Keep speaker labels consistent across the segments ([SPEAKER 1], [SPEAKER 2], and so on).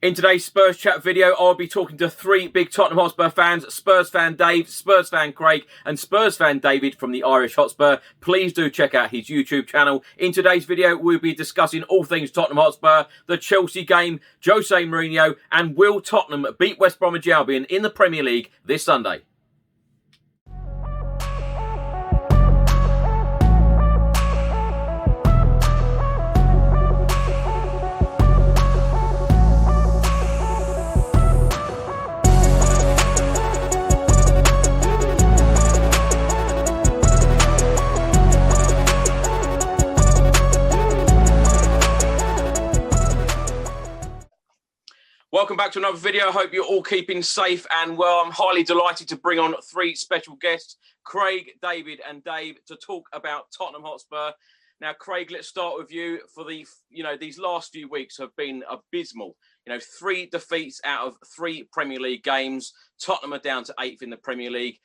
[SPEAKER 1] In today's Spurs chat video, I'll be talking to three big Tottenham Hotspur fans: Spurs fan Dave, Spurs fan Craig, and Spurs fan David from the Irish Hotspur. Please do check out his YouTube channel. In today's video, we'll be discussing all things Tottenham Hotspur, the Chelsea game, Jose Mourinho, and will Tottenham beat West Bromwich Albion in the Premier League this Sunday? Welcome back to another video. I hope you're all keeping safe and well. I'm highly delighted to bring on three special guests, Craig, David and Dave, to talk about Tottenham Hotspur. Now, Craig, let's start with you. For the, these last few weeks have been abysmal. 3 defeats out of 3 Premier League games. Tottenham are down to 8th in the Premier League.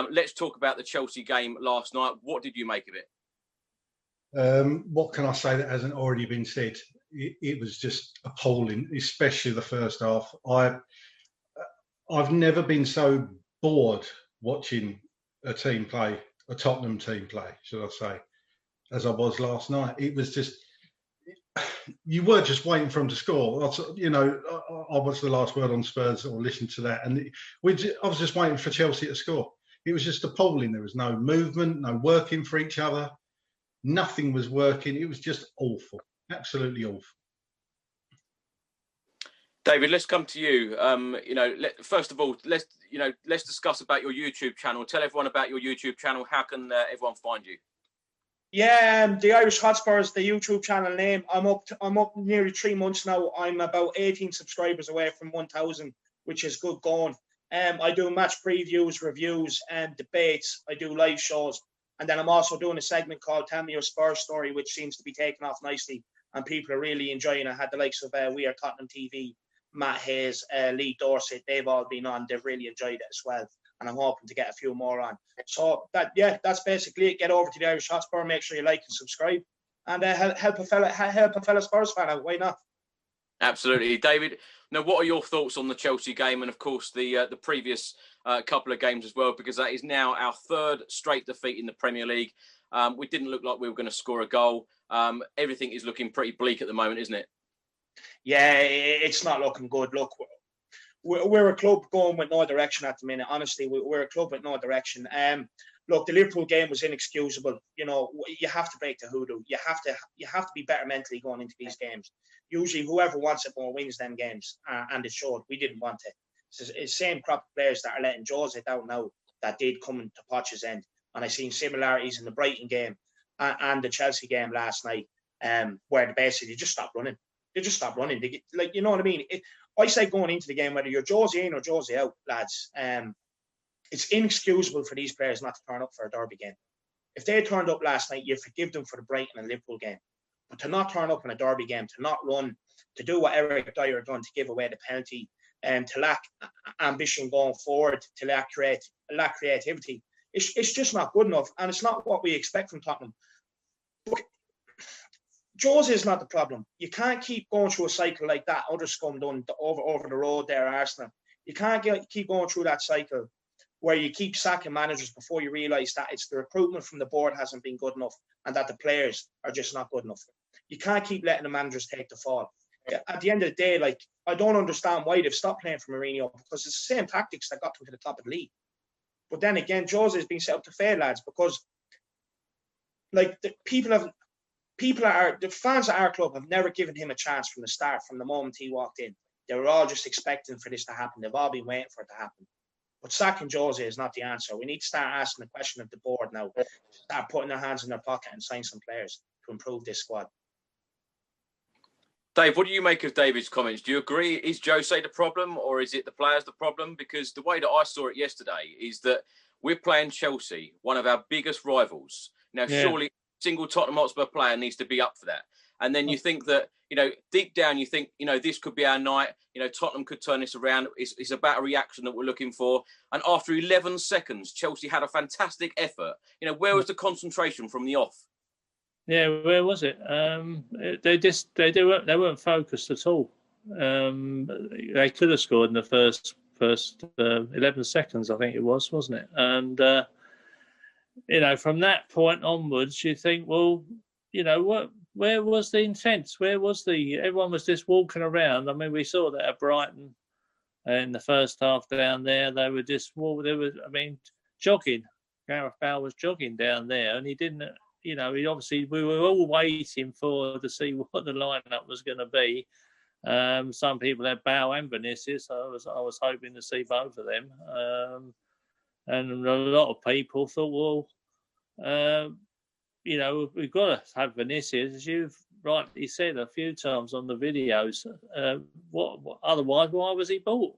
[SPEAKER 1] Let's talk about the Chelsea game last night. What did you make of it?
[SPEAKER 2] What can I say that hasn't already been said? It was just appalling, especially the first half. I've never been so bored watching a team play, a Tottenham team play, should I say, as I was last night. It was just, you were just waiting for them to score. I watched the last word on Spurs or listened to that, and I was just waiting for Chelsea to score. It was just appalling. There was no movement, no working for each other. Nothing was working. It was just awful. Absolutely awful.
[SPEAKER 1] David, let's come to you. First of all, let's discuss about your YouTube channel. Tell everyone about your YouTube channel. How can everyone find you?
[SPEAKER 3] Yeah, the Irish Hotspur is the YouTube channel name. I'm up nearly 3 months now. I'm about 18 subscribers away from 1,000, which is good going. I do match previews, reviews, and debates. I do live shows. And then I'm also doing a segment called Tell Me Your Spurs Story, which seems to be taking off nicely. And people are really enjoying it. I had the likes of We Are Tottenham TV, Matt Hayes, Lee Dorset. They've all been on. They've really enjoyed it as well. And I'm hoping to get a few more on. So that's basically it. Get over to the Irish Hotspur. Make sure you like and subscribe. And help a fellow Spurs fan out. Why not?
[SPEAKER 1] Absolutely. David, now what are your thoughts on the Chelsea game and, of course, the previous couple of games as well, because that is now our 3rd straight defeat in the Premier League. We didn't look like we were going to score a goal. Everything is looking pretty bleak at the moment, isn't it?
[SPEAKER 3] Yeah, it's not looking good. Look, we're a club going with no direction at the minute. Honestly, we're a club with no direction. Look, the Liverpool game was inexcusable. You have to break the hoodoo. You have to be better mentally going into these games. Usually, whoever wants it more wins them games, and it showed. We didn't want it. It's the same crop of players that are letting Jose down now that did come into Poch's end. And I've seen similarities in the Brighton game and the Chelsea game last night, where basically they just stopped running. They just stopped running. You know what I mean? I say going into the game, whether you're Jose in or Jose out, lads, it's inexcusable for these players not to turn up for a derby game. If they turned up last night, you forgive them for the Brighton and Liverpool game. But to not turn up in a derby game, to not run, to do what Eric Dyer done, to give away the penalty, to lack ambition going forward, to lack creativity, it's just not good enough. And it's not what we expect from Tottenham. Look, Jose is not the problem. You can't keep going through a cycle like that. Other scum done over the road there, Arsenal. You can't keep going through that cycle where you keep sacking managers before you realise that it's the recruitment from the board hasn't been good enough and that the players are just not good enough. You can't keep letting the managers take the fall. At the end of the day, I don't understand why they've stopped playing for Mourinho, because it's the same tactics that got them to the top of the league. But then again, Jose has been set up to fail, lads, because the fans at our club have never given him a chance from the start, from the moment he walked in. They were all just expecting for this to happen. They've all been waiting for it to happen. But sacking Jose is not the answer. We need to start asking the question of the board now. Start putting their hands in their pocket and sign some players to improve this squad.
[SPEAKER 1] Dave, what do you make of David's comments? Do you agree? Is Jose the problem, or is it the players the problem? Because the way that I saw it yesterday is that we're playing Chelsea, one of our biggest rivals. Now, surely single Tottenham Hotspur player needs to be up for that. And then you think that, deep down, you think, this could be our night. Tottenham could turn this around. It's about a reaction that we're looking for. And after 11 seconds, Chelsea had a fantastic effort. Where was the concentration from the off?
[SPEAKER 4] Yeah, where was it? They weren't focused at all. They could have scored in the first 11 seconds, I think it was, wasn't it? And from that point onwards, you think, well, where was the intent? Everyone was just walking around. I mean, we saw that at Brighton in the first half down there. They were just jogging. Gareth Bale was jogging down there, and he didn't. We were all waiting to see what the lineup was going to be. Some people had Bale and Vinicius. I was hoping to see both of them. And a lot of people thought, well, we've got to have Vinicius, as you've rightly said a few times on the videos. Otherwise, why was he bought?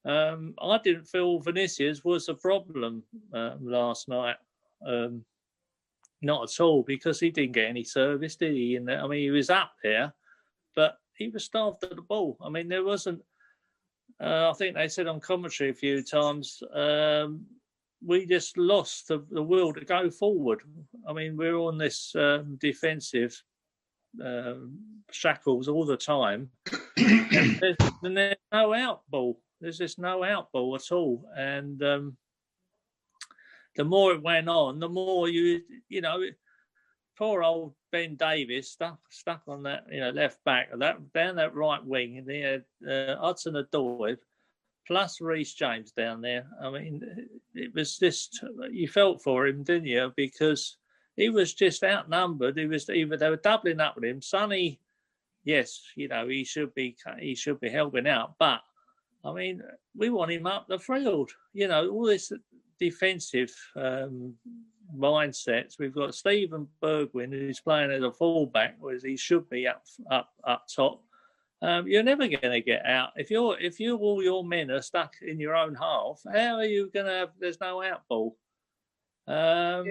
[SPEAKER 4] I didn't feel Vinicius was a problem last night. Not at all, because he didn't get any service, did he? He was up there, but he was starved at the ball. I mean, there wasn't. I think they said on commentary a few times, we just lost the will to go forward. I mean, we're on this defensive shackles all the time. And there's no out ball. There's just no out ball at all. And the more it went on, the more poor old Ben Davies stuck on that, left back, down that right wing, and he had Hudson-Odoi plus Reece James down there. I mean, it was just, you felt for him, didn't you? Because he was just outnumbered. They were doubling up with him. Sonny, yes, he should be helping out, but I mean, we want him up the field. All this defensive mindsets. We've got Stephen Bergwijn, who's playing as a fullback, whereas he should be up top. You're never going to get out if all your men are stuck in your own half. How are you going to have? There's no out ball. So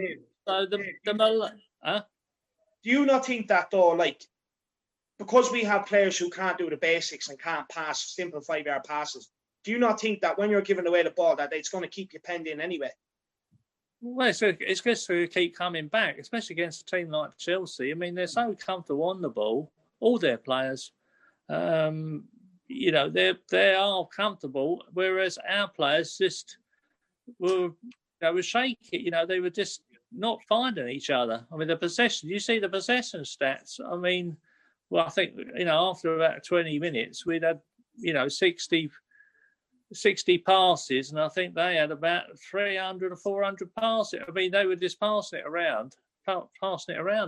[SPEAKER 4] huh?
[SPEAKER 3] Do you not think that though? Like, because we have players who can't do the basics and can't pass simple 5-yard passes, do you not think that when you're giving away the ball, that it's going to keep you penned in anyway?
[SPEAKER 4] Well, it's just to keep coming back, especially against a team like Chelsea. I mean, they're so comfortable on the ball, all their players. They are comfortable, whereas our players just were shaky. They were just not finding each other. I mean, the possession. You see the possession stats. I mean, well, I think after about 20 minutes, we'd had 60 passes, and I think they had about 300 or 400 passes. I mean, they were just passing it around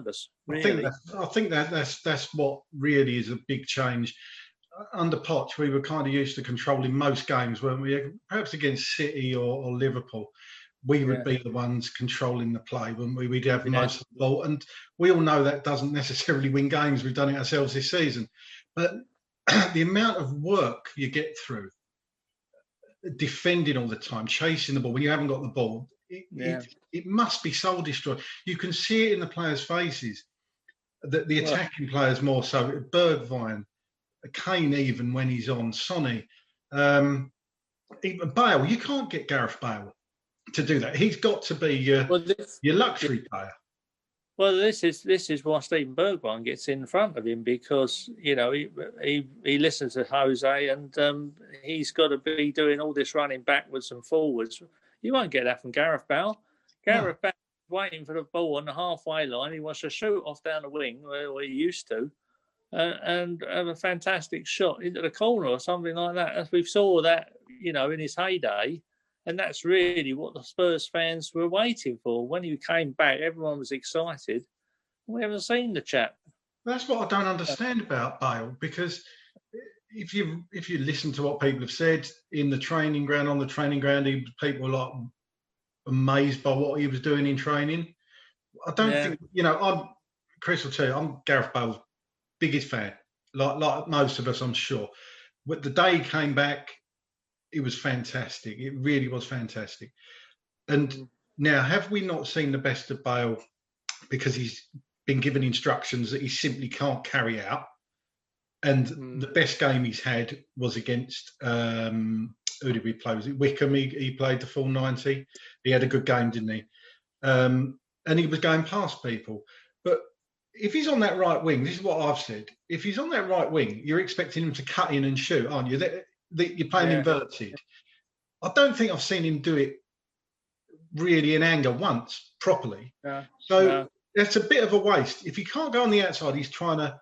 [SPEAKER 4] us. Really.
[SPEAKER 2] I think that's what really is a big change. Under Poch, we were kind of used to controlling most games, weren't we? Perhaps against City or Liverpool, we would be the ones controlling the play, wouldn't we? We'd have most of the ball, and we all know that doesn't necessarily win games. We've done it ourselves this season, but the amount of work you get through defending all the time, chasing the ball when you haven't got the ball, it must be soul destroying. You can see it in the players' faces, that the attacking players more so. Bergwijn, Kane, even when he's on, Sonny, even Bale. You can't get Gareth Bale to do that. He's got to be your luxury player.
[SPEAKER 4] Well, this is why Stephen Bergwijn gets in front of him, because he listens to Jose, and he's got to be doing all this running backwards and forwards. You won't get that from Gareth Bale. Gareth Bale is waiting for the ball on the halfway line. He wants to shoot off down the wing where he used to, and have a fantastic shot into the corner or something like that. As we saw that in his heyday. And that's really what the Spurs fans were waiting for. When he came back, everyone was excited. We haven't seen the chap.
[SPEAKER 2] That's what I don't understand about Bale, because if you listen to what people have said in the training ground, on the training ground, people were like amazed by what he was doing in training. I don't think, Chris will tell you, I'm Gareth Bale's biggest fan, like most of us, I'm sure. But the day he came back, it was fantastic. It really was fantastic. And now, have we not seen the best of Bale because he's been given instructions that he simply can't carry out? And the best game he's had was against, who did we play? Was it Wickham? He played the full 90. He had a good game, didn't he? And he was going past people. But if he's on that right wing, this is what I've said. If he's on that right wing, you're expecting him to cut in and shoot, aren't you? You're playing inverted. I don't think I've seen him do it really in anger once properly. That's a bit of a waste. If he can't go on the outside, he's trying to.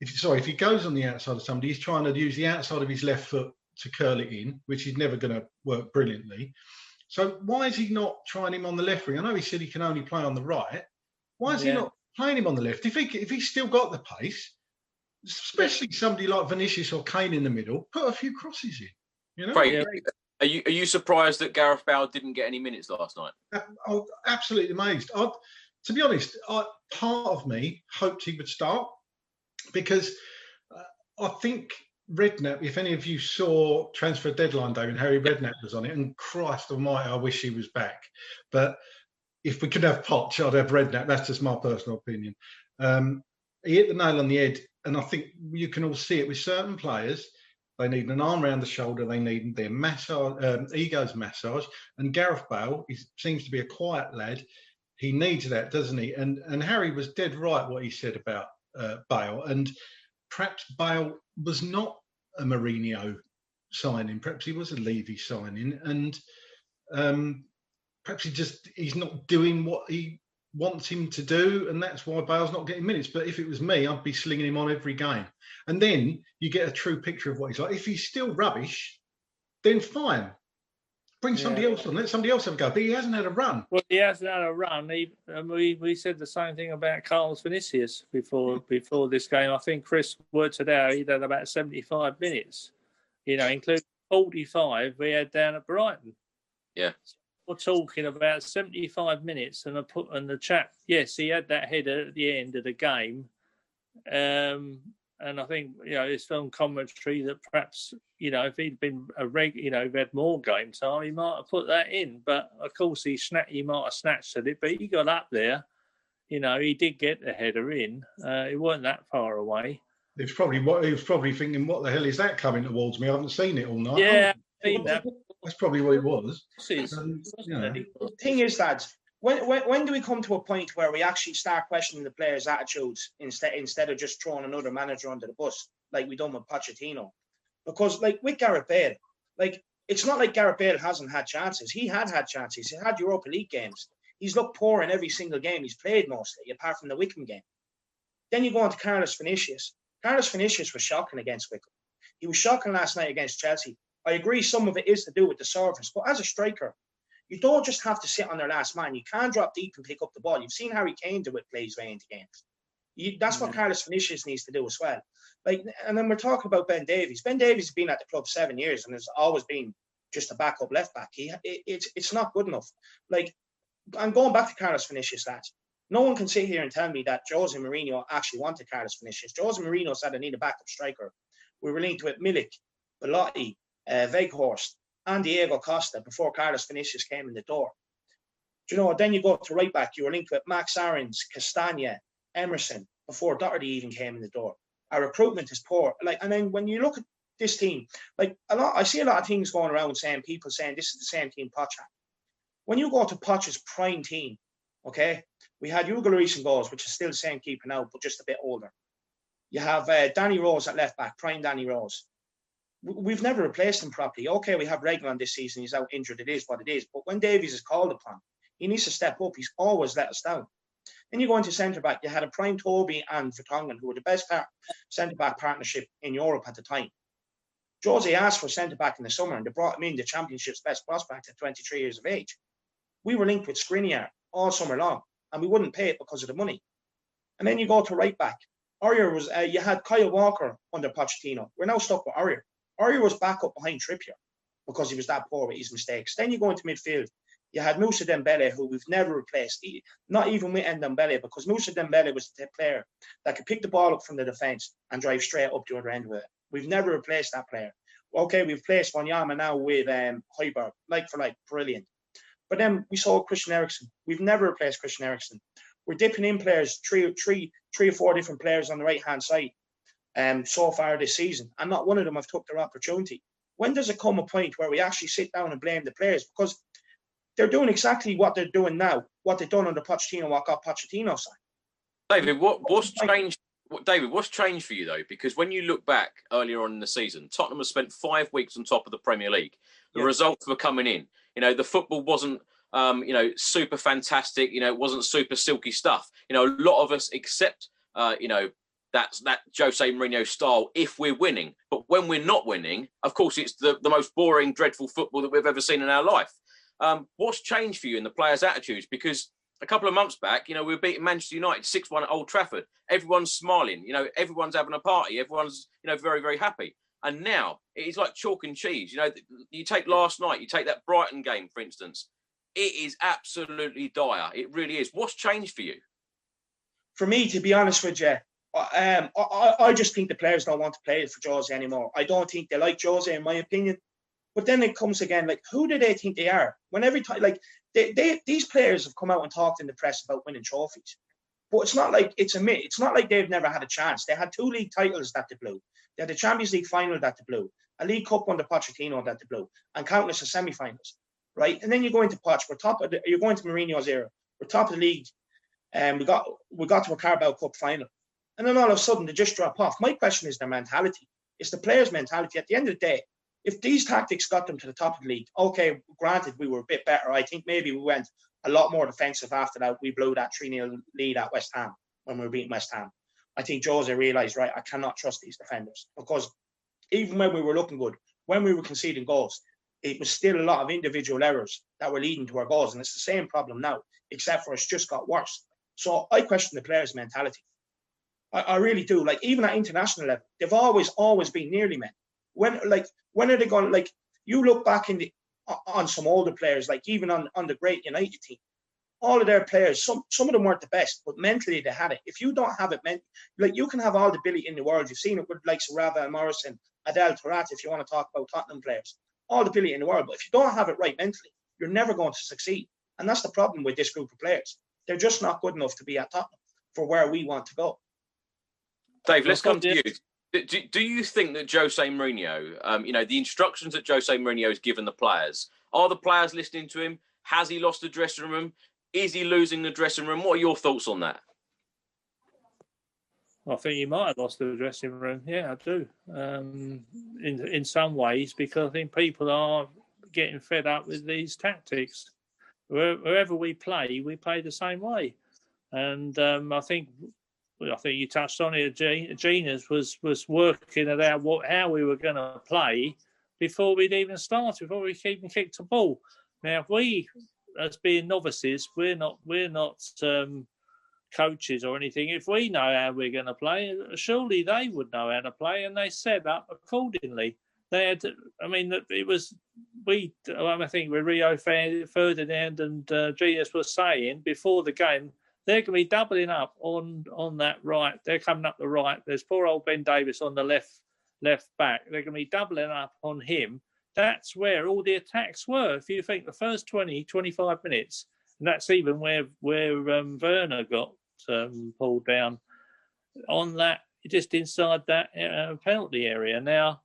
[SPEAKER 2] If he goes on the outside of somebody, he's trying to use the outside of his left foot to curl it in, which is never going to work brilliantly. So why is he not trying him on the left wing? I know he said he can only play on the right. Why is he not playing him on the left? If he's still got the pace, especially somebody like Vinicius or Kane in the middle, put a few crosses in. You know,
[SPEAKER 1] Craig, are you surprised that Gareth Bale didn't get any minutes last night?
[SPEAKER 2] I'm absolutely amazed. To be honest, part of me hoped he would start because I think Redknapp, if any of you saw Transfer Deadline Day when Harry Redknapp was on it, and Christ almighty, I wish he was back. But if we could have Poch, I'd have Redknapp. That's just my personal opinion. He hit the nail on the head, and I think you can all see it with certain players. They need an arm around the shoulder. They need their egos massage. And Gareth Bale seems to be a quiet lad. He needs that, doesn't he? And Harry was dead right what he said about Bale. And perhaps Bale was not a Mourinho signing. Perhaps he was a Levy signing. And perhaps he's not doing what he wants him to do. And that's why Bale's not getting minutes. But if it was me, I'd be slinging him on every game. And then you get a true picture of what he's like. If he's still rubbish, then fine. Bring somebody else on. Let somebody else have a go. But he hasn't had a run.
[SPEAKER 4] Well, he hasn't had a run. We said the same thing about Carlos Vinicius before this game. I think Chris worked it out. He'd had about 75 minutes, including 45 we had down at Brighton.
[SPEAKER 1] Yeah.
[SPEAKER 4] We're talking about 75 minutes, and the chap, yes, he had that header at the end of the game. And I think, it's film commentary that perhaps, if he'd been if he'd had more game time, he might have put that in. But of course, he might have snatched at it, but he got up there. He did get the header in. It wasn't that far away.
[SPEAKER 2] He was probably thinking, what the hell is that coming towards me? I haven't seen it all night.
[SPEAKER 4] Yeah, I've seen that.
[SPEAKER 2] That's probably what it was.
[SPEAKER 3] The thing is, lads, when do we come to a point where we actually start questioning the players' attitudes instead of just throwing another manager under the bus like we done with Pochettino? Because with Gareth Bale, it's not like Gareth Bale hasn't had chances. He had chances. He had Europa League games. He's looked poor in every single game he's played mostly, apart from the Wickham game. Then you go on to Carlos Vinicius. Carlos Vinicius was shocking against Wickham. He was shocking last night against Chelsea. I agree some of it is to do with the service, but as a striker, you don't just have to sit on their last man. You can drop deep and pick up the ball. You've seen Harry Kane do it plays way into games. That's what Carlos Vinicius needs to do as well. And then we're talking about Ben Davies. Ben Davies has been at the club 7 years and has always been just a backup left back. It's not good enough. I'm going back to Carlos Vinicius, lads. No one can sit here and tell me that Jose Mourinho actually wanted Carlos Vinicius. Jose Mourinho said I need a backup striker. We were linked with Milik, Belotti, Weghorst, and Diego Costa before Carlos Vinicius came in the door. Then you go to right back. You were linked with Max Aarons, Castagna, Emerson before Doherty even came in the door. Our recruitment is poor. And then when you look at this team, I see a lot of things going around people saying this is the same team Poch had. When you go to Poch's prime team, okay, we had Hugo Lloris in goals, which is still the same keeper now, but just a bit older. You have Danny Rose at left back, prime Danny Rose. We've never replaced him properly. Okay, we have Reguilon this season. He's out injured. It is what it is. But when Davies is called upon, he needs to step up. He's always let us down. Then you go into centre-back. You had a prime Toby and Vertonghen, who were the best centre-back partnership in Europe at the time. Jose asked for centre-back in the summer, and they brought him in, the Championship's best prospect at 23 years of age. We were linked with Skriniar all summer long, and we wouldn't pay it because of the money. And then you go to right-back. Aurier was, you had Kyle Walker under Pochettino. We're now stuck with Aurier. Aurier was back up behind Trippier because he was that poor with his mistakes. Then you go into midfield. You had Moussa Dembele, who we've never replaced, not even with Dembele, because Moussa Dembele was the player that could pick the ball up from the defence and drive straight up the other end with it. We've never replaced that player. Okay, we've replaced Wanyama now with Højbjerg, for like, brilliant. But then we saw Christian Eriksen. We've never replaced Christian Eriksen. We're dipping in players, three or four different players on the right-hand side so far this season, and not one of them have took their opportunity. When does it come a point where we actually sit down and blame the players? Because they're doing exactly what they're doing now, what they've done under Pochettino, what got Pochettino signed.
[SPEAKER 1] David, what's changed? David, what's changed for you though? Because when you look back earlier on in the season, Tottenham has spent 5 weeks on top of the Premier League. The results were coming in. The football wasn't, super fantastic. It wasn't super silky stuff. A lot of us accept, that Jose Mourinho style if we're winning. But when we're not winning, of course, it's the most boring, dreadful football that we've ever seen in our life. What's changed for you in the players' attitudes? Because a couple of months back, we were beating Manchester United 6-1 at Old Trafford. Everyone's smiling. Everyone's having a party. Everyone's, very, very happy. And now it's like chalk and cheese. You take last night, you take that Brighton game, for instance. It is absolutely dire. It really is. What's changed for you?
[SPEAKER 3] For me, to be honest with you, I just think the players don't want to play for Jose anymore. I don't think they like Jose, in my opinion. But then it comes again, like, who do they think they are? When every time, like, these players have come out and talked in the press about winning trophies. But it's not like it's a myth. It's not like they've never had a chance. They had 2 league titles that they blew. They had the Champions League final that they blew, a League Cup under Pochettino that they blew, and countless of semi-finals, right? And then you go into Poch. You're going to Mourinho's era. We're top of the league, and we got to a Carabao Cup final, and then all of a sudden they just drop off. My question is their mentality. It's the players' mentality. At the end of the day, if these tactics got them to the top of the league, okay, granted we were a bit better. I think maybe we went a lot more defensive after that. We blew that 3-0 lead at West Ham when we were beating West Ham. I think Jose realised, right, I cannot trust these defenders, because even when we were looking good, when we were conceding goals, it was still a lot of individual errors that were leading to our goals. And it's the same problem now, except for it's just got worse. So I question the players' mentality. I really do. Like, even at international level, they've always been nearly men. When are they going? Like, you look back on some older players, like even on the great United team, all of their players, some of them weren't the best, but mentally they had it. If you don't have it, like, you can have all the ability in the world. You've seen it with like Rafa Morrison, Adel Taarabt, if you want to talk about Tottenham players, all the ability in the world. But if you don't have it right mentally, you're never going to succeed. And that's the problem with this group of players. They're just not good enough to be at Tottenham for where we want to go.
[SPEAKER 1] Dave, let's come to you. Do you think that Jose Mourinho, the instructions that Jose Mourinho has given the players, are the players listening to him? Has he lost the dressing room? Is he losing the dressing room? What are your thoughts on that?
[SPEAKER 4] I think he might have lost the dressing room. Yeah, I do. In some ways, because I think people are getting fed up with these tactics. Wherever we play the same way. And I think you touched on it. Genius was working it out how we were going to play before we'd even started, before we even kicked the ball. Now, if we, as being novices, we're not coaches or anything. If we know how we're going to play, surely they would know how to play, and they set up accordingly. They had, it was I think with Rio Ferdinand and Genius was saying before the game, they're going to be doubling up on that right. They're coming up the right. There's poor old Ben Davies on the left back. They're going to be doubling up on him. That's where all the attacks were. If you think the first 20, 25 minutes, and that's even where Werner got pulled down on that, just inside that penalty area. Now,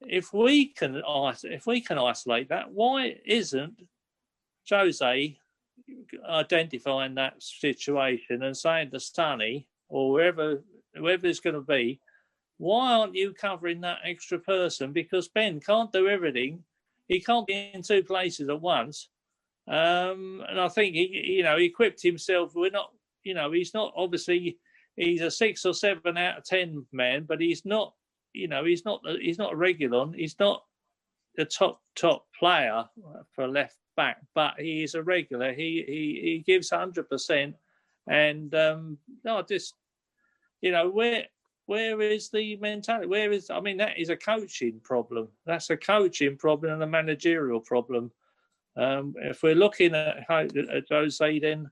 [SPEAKER 4] if we can isolate that, why isn't Jose identifying that situation and saying to Sonny or whoever it's going to be, why aren't you covering that extra person? Because Ben can't do everything. He can't be in 2 places at once. And I think he equipped himself. We're not, he's not, obviously he's a 6 or 7 out of 10 man, but he's not, he's not a regular. He's not the top player for left back, but he is a regular. He gives 100%, and where is the mentality? That is a coaching problem. That's a coaching problem and a managerial problem. If we're looking at Jose, then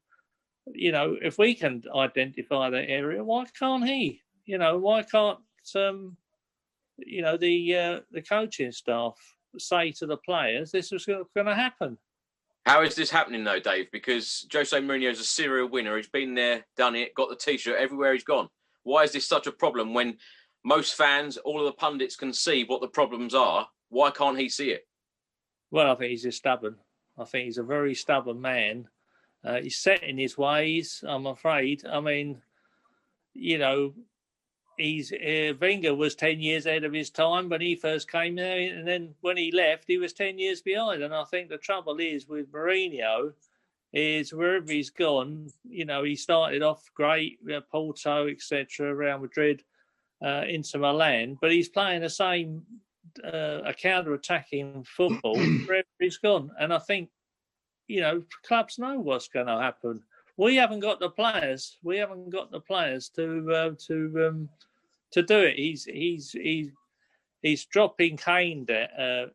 [SPEAKER 4] if we can identify that area, why can't he? Why can't the coaching staff say to the players, this is going to happen?
[SPEAKER 1] How is this happening though, Dave? Because Jose Mourinho is a serial winner. He's been there, done it, got the T-shirt everywhere he's gone. Why is this such a problem when most fans, all of the pundits can see what the problems are? Why can't he see it?
[SPEAKER 4] Well, I think he's just stubborn. I think he's a very stubborn man. He's set in his ways, I'm afraid. Wenger was 10 years ahead of his time when he first came there, and then when he left, he was 10 years behind. And I think the trouble is with Mourinho is wherever he's gone, he started off great, Porto, etc., Real Madrid, Inter Milan, but he's playing the same a counter-attacking football wherever he's gone. And I think, clubs know what's going to happen. We haven't got the players. We haven't got the players to do it. He's dropping Kane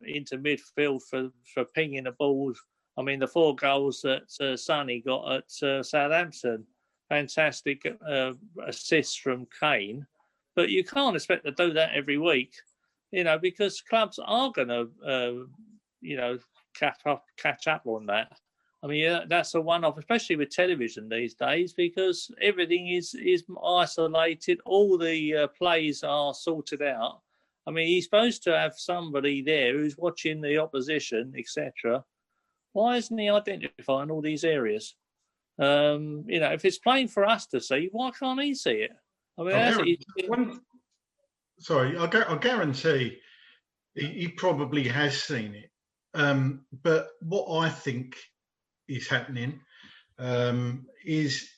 [SPEAKER 4] into midfield for pinging the balls. I mean, the 4 goals that Sonny got at Southampton, fantastic assists from Kane. But you can't expect to do that every week, because clubs are going to, catch up on that. I mean, that's a one-off, especially with television these days, because everything is isolated. All the plays are sorted out. I mean, he's supposed to have somebody there who's watching the opposition, etc. Why isn't he identifying all these areas? If it's plain for us to see, why can't he see it? I mean,
[SPEAKER 2] I guarantee he probably has seen it. But what I think is happening is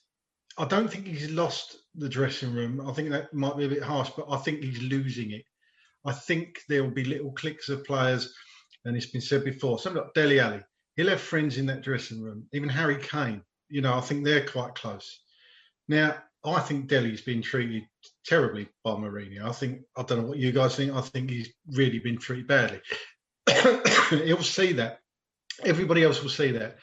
[SPEAKER 2] I don't think he's lost the dressing room. I think that might be a bit harsh, but I think he's losing it. I think there will be little cliques of players, and it's been said before, something like Dele Alli, he'll have friends in that dressing room. Even Harry Kane, I think they're quite close. Now, I think Dele's been treated terribly by Mourinho. I don't know what you guys think. I think he's really been treated badly. He'll see that. Everybody else will see that.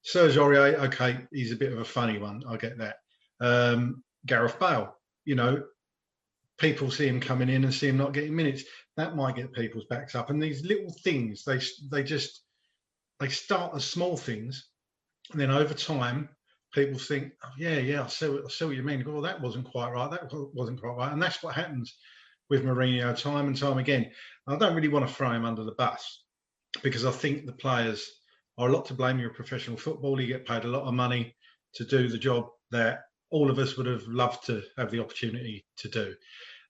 [SPEAKER 2] Serge Aurier, okay, he's a bit of a funny one. I get that. Gareth Bale, people see him coming in and see him not getting minutes. That might get people's backs up. And these little things, they start as small things, and then over time, people think, oh, yeah, I see what you mean. Well, that wasn't quite right. That wasn't quite right. And that's what happens with Mourinho time and time again. I don't really want to throw him under the bus, because I think the players are a lot to blame. You're a professional footballer. You get paid a lot of money to do the job that all of us would have loved to have the opportunity to do.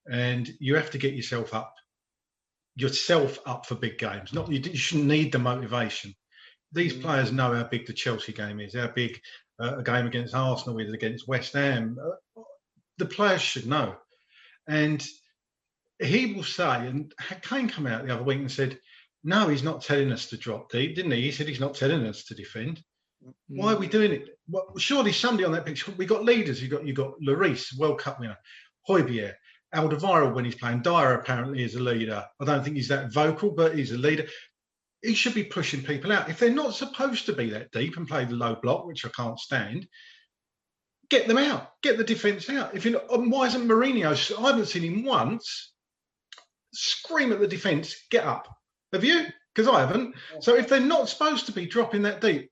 [SPEAKER 2] And you have to get yourself up for big games. You shouldn't need the motivation. These players know how big the Chelsea game is, how big a game against Arsenal is, against West Ham. The players should know. And he will say, and Kane came out the other week and said, no, he's not telling us to drop deep, didn't he? He said he's not telling us to defend. Why are we doing it? Well, surely somebody on that pitch. We got leaders. You got Lloris, World Cup winner, Højbjerg, Alderweireld when he's playing. Dyer apparently is a leader. I don't think he's that vocal, but he's a leader. He should be pushing people out. If they're not supposed to be that deep and play the low block, which I can't stand, get them out. Get the defence out. If you're not, why isn't Mourinho? I haven't seen him once scream at the defence, get up. Have you? Because I haven't. So if they're not supposed to be dropping that deep,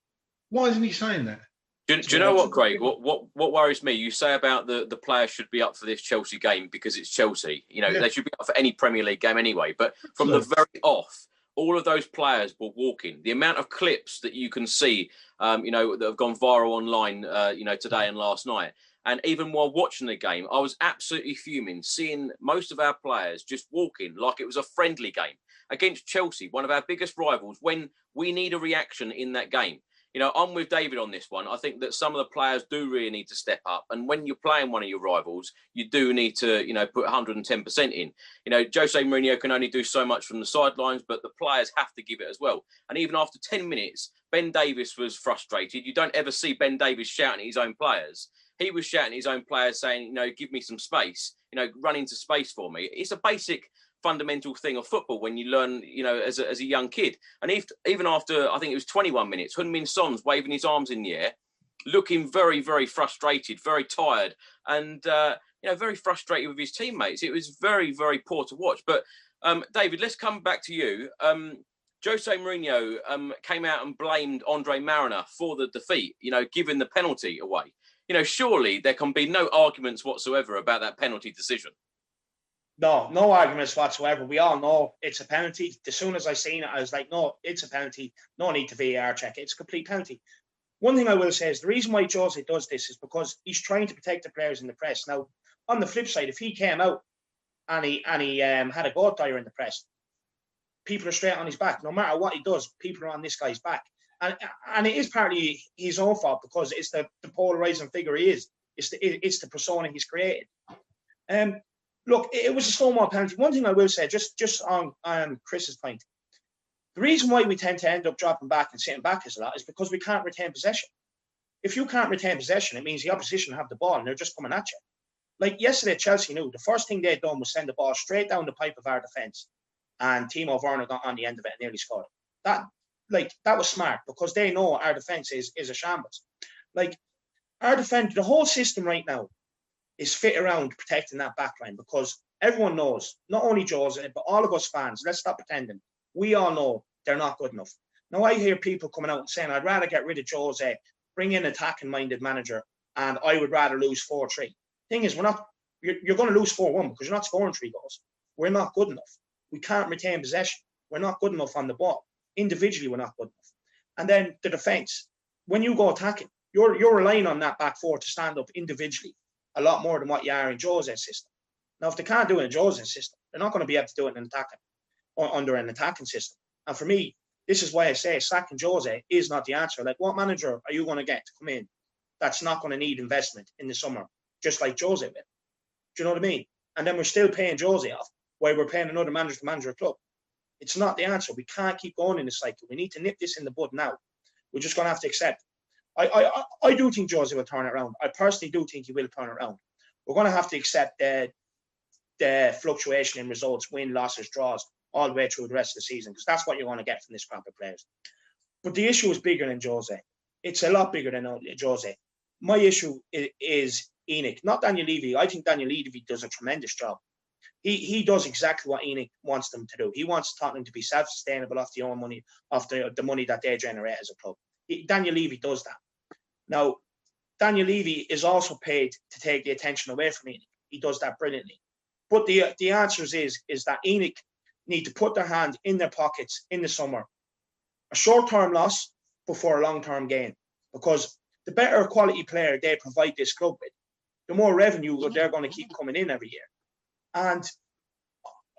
[SPEAKER 2] why isn't he saying that?
[SPEAKER 1] Do you know what, Craig? What worries me? You say about the players should be up for this Chelsea game because it's Chelsea. They should be up for any Premier League game anyway. But from the very off, all of those players were walking. The amount of clips that you can see, that have gone viral online, today and last night. And even while watching the game, I was absolutely fuming, seeing most of our players just walking like it was a friendly game against Chelsea, one of our biggest rivals, when we need a reaction in that game. I'm with David on this one. I think that some of the players do really need to step up. And when you're playing one of your rivals, you do need to, put 110% in. Jose Mourinho can only do so much from the sidelines, but the players have to give it as well. And even after 10 minutes, Ben Davies was frustrated. You don't ever see Ben Davies shouting at his own players. He was shouting at his own players saying, give me some space, run into space for me. It's a basic fundamental thing of football when you learn, as a young kid. And even after, I think it was 21 minutes, Heung-min Son's waving his arms in the air, looking very, very frustrated, very tired, and, very frustrated with his teammates. It was very, very poor to watch. But, David, let's come back to you. Jose Mourinho came out and blamed Andre Mariner for the defeat, giving the penalty away. Surely there can be no arguments whatsoever about that penalty decision.
[SPEAKER 3] No arguments whatsoever. We all know it's a penalty. As soon as I seen it, I was like, no, it's a penalty. No need to VAR check it. It's a complete penalty. One thing I will say is the reason why Jose does this is because he's trying to protect the players in the press. Now, on the flip side, if he came out and he had a goat dyer in the press, people are straight on his back. No matter what he does, people are on this guy's back. And it is partly his own fault because it's the polarizing figure he is. It's the persona he's created. Look, it was a Stonewall penalty. One thing I will say, just on Chris's point, the reason why we tend to end up dropping back and sitting back a lot is because we can't retain possession. If you can't retain possession, it means the opposition have the ball and they're just coming at you. Like yesterday, Chelsea knew the first thing they'd done was send the ball straight down the pipe of our defence, and Timo Werner got on the end of it and nearly scored. That was smart because they know our defence is a shambles. Like our defence, the whole system right now is fit around protecting that backline because everyone knows, not only Jose, but all of us fans, let's stop pretending. We all know they're not good enough. Now I hear people coming out and saying, I'd rather get rid of Jose, bring in an attacking-minded manager, and I would rather lose 4-3. Thing is, you're going to lose 4-1 because you're not scoring 3 goals. We're not good enough. We can't retain possession. We're not good enough on the ball. Individually, we're not good enough. And then the defence, when you go attacking, you're relying on that back four to stand up individually a lot more than what you are in Jose's system. Now, if they can't do it in Jose's system, they're not going to be able to do it in attacking or under an attacking system. And for me, this is why I say sacking Jose is not the answer. Like, what manager are you going to get to come in that's not going to need investment in the summer, just like Jose will? Do you know what I mean? And then we're still paying Jose off while we're paying another manager to manage a club. It's not the answer. We can't keep going in this cycle. We need to nip this in the bud now. We're just going to have to accept. I do think Jose will turn it around. I personally do think he will turn it around. We're going to have to accept the fluctuation in results, win, losses, draws, all the way through the rest of the season, because that's what you're going to get from this crop of players. But the issue is bigger than Jose. It's a lot bigger than Jose. My issue is Enoch, not Daniel Levy. I think Daniel Levy does a tremendous job. He does exactly what Enoch wants them to do. He wants Tottenham to be self-sustainable off the own money, off the money that they generate as a club. Daniel Levy does that. Now, Daniel Levy is also paid to take the attention away from Enoch. He does that brilliantly. But the answer is that Enoch need to put their hand in their pockets in the summer. A short-term loss before a long-term gain. Because the better quality player they provide this club with, the more revenue they're going to keep coming in every year. And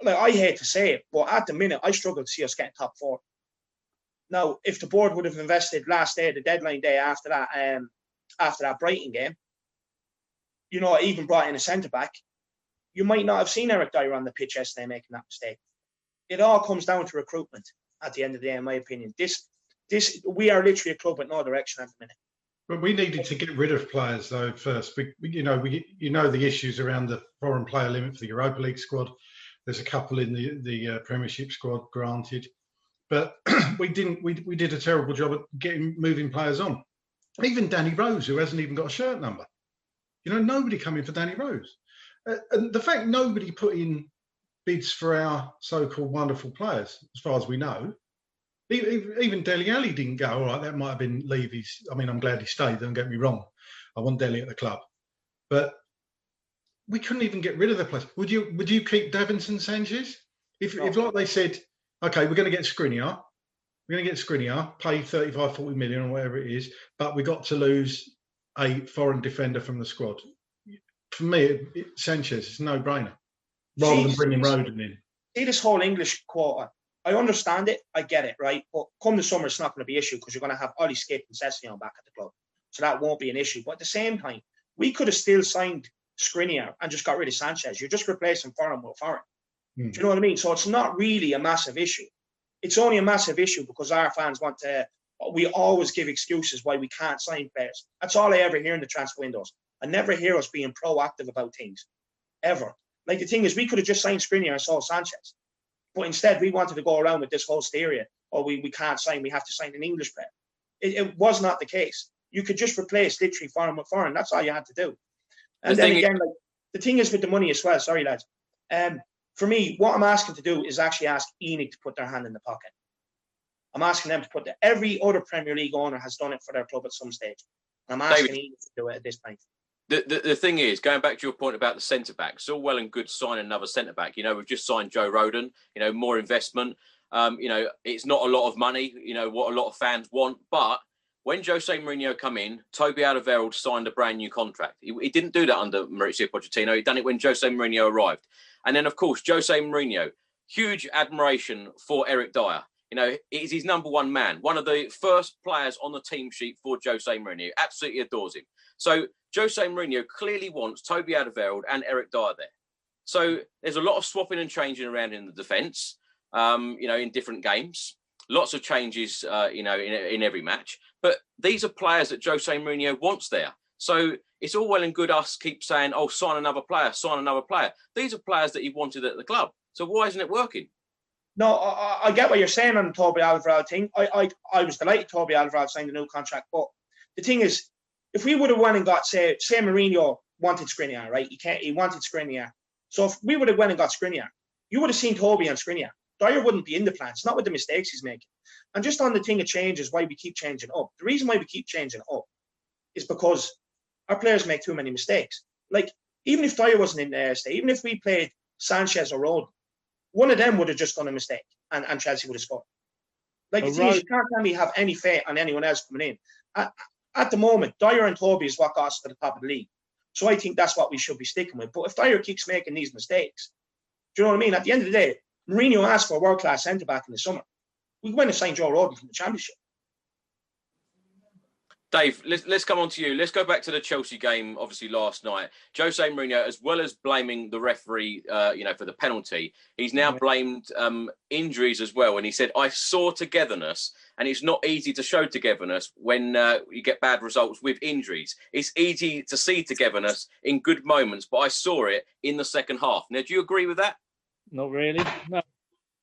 [SPEAKER 3] like, I hate to say it, but at the minute, I struggle to see us getting top 4. Now, if the board would have invested last day, the deadline day after that Brighton game, you know, even brought in a centre-back, you might not have seen Eric Dyer on the pitch yesterday making that mistake. It all comes down to recruitment at the end of the day, in my opinion. We are literally a club with no direction at the minute.
[SPEAKER 2] But we needed to get rid of players, though, first. You know the issues around the foreign player limit for the Europa League squad. There's a couple in the Premiership squad, granted. But we did a terrible job at moving players on. Even Danny Rose, who hasn't even got a shirt number. You know, nobody coming for Danny Rose. And the fact nobody put in bids for our so-called wonderful players, as far as we know. Even Dele Alli didn't go. All right, that might have been Levy's. I mean, I'm glad he stayed. Don't get me wrong. I want Dele at the club, but we couldn't even get rid of the players. Would you keep Davinson Sanchez if like they said, okay, we're going to get Skriniar, pay 35, 40 million or whatever it is, but we got to lose a foreign defender from the squad. For me, Sanchez is a no-brainer rather than bringing Roden in.
[SPEAKER 3] See this whole English quota. I understand it. I get it, right? But come the summer, it's not going to be an issue because you're going to have Ollie Skip and Sessegnon back at the club. So that won't be an issue. But at the same time, we could have still signed Skriniar and just got rid of Sanchez. You're just replacing foreign with foreign. Do you know what I mean? So it's not really a massive issue. It's only a massive issue because our fans want to... We always give excuses why we can't sign players. That's all I ever hear in the transfer windows. I never hear us being proactive about things. Ever. Like, the thing is, we could have just signed Skriniar and sold Sanchez. But instead, we wanted to go around with this whole hysteria. Oh, we can't sign. We have to sign an English player. It was not the case. You could just replace literally foreign with foreign. That's all you had to do. And then again, like, the thing is with the money as well. Sorry, lads. For me, what I'm asking to do is actually ask Enoch to put their hand in the pocket. I'm asking them to put every other Premier League owner has done it for their club at some stage. And I'm asking Enoch to do it at this point.
[SPEAKER 1] The thing is, going back to your point about the centre-back, it's all well and good signing another centre-back. You know, we've just signed Joe Rodon, you know, more investment. You know, it's not a lot of money, you know, what a lot of fans want. But when Jose Mourinho come in, Toby Alderweireld signed a brand new contract. He didn't do that under Mauricio Pochettino. He done it when Jose Mourinho arrived. And then, of course, Jose Mourinho, huge admiration for Eric Dyer. You know, he's his number one man, one of the first players on the team sheet for Jose Mourinho. Absolutely adores him. So Jose Mourinho clearly wants Toby Alderweireld and Eric Dyer there. So there's a lot of swapping and changing around in the defence, you know, in different games. Lots of changes, you know, in every match. But these are players that Jose Mourinho wants there. So it's all well and good us keep saying, oh, sign another player, sign another player. These are players that he wanted at the club. So why isn't it working?
[SPEAKER 3] No, I get what you're saying on the Toby Alderweireld thing. I was delighted Toby Alderweireld signed a new contract. But the thing is, if we would have went and got, say Mourinho wanted Skriniar, right? He wanted Skriniar. So if we would have went and got Skriniar, you would have seen Toby and Skriniar. Dyer wouldn't be in the plans, not with the mistakes he's making. And just on the thing of changes, why we keep changing up. The reason why we keep changing up is because our players make too many mistakes. Like, even if Dyer wasn't in there, even if we played Sanchez or Rodon, one of them would have just done a mistake and Chelsea would have scored. Like, the thing is, you can't tell me have any faith on anyone else coming in. At the moment, Dyer and Toby is what got us to the top of the league. So I think that's what we should be sticking with. But if Dyer keeps making these mistakes, do you know what I mean? At the end of the day, Mourinho asked for a world-class centre-back in the summer. We went and signed Joe Rodon from the Championship.
[SPEAKER 1] Dave, let's come on to you. Let's go back to the Chelsea game, obviously, last night. Jose Mourinho, as well as blaming the referee, you know, for the penalty, he's now blamed injuries as well. And he said, I saw togetherness, and it's not easy to show togetherness when you get bad results with injuries. It's easy to see togetherness in good moments, but I saw it in the second half. Now, do you agree with that?
[SPEAKER 4] Not really. No,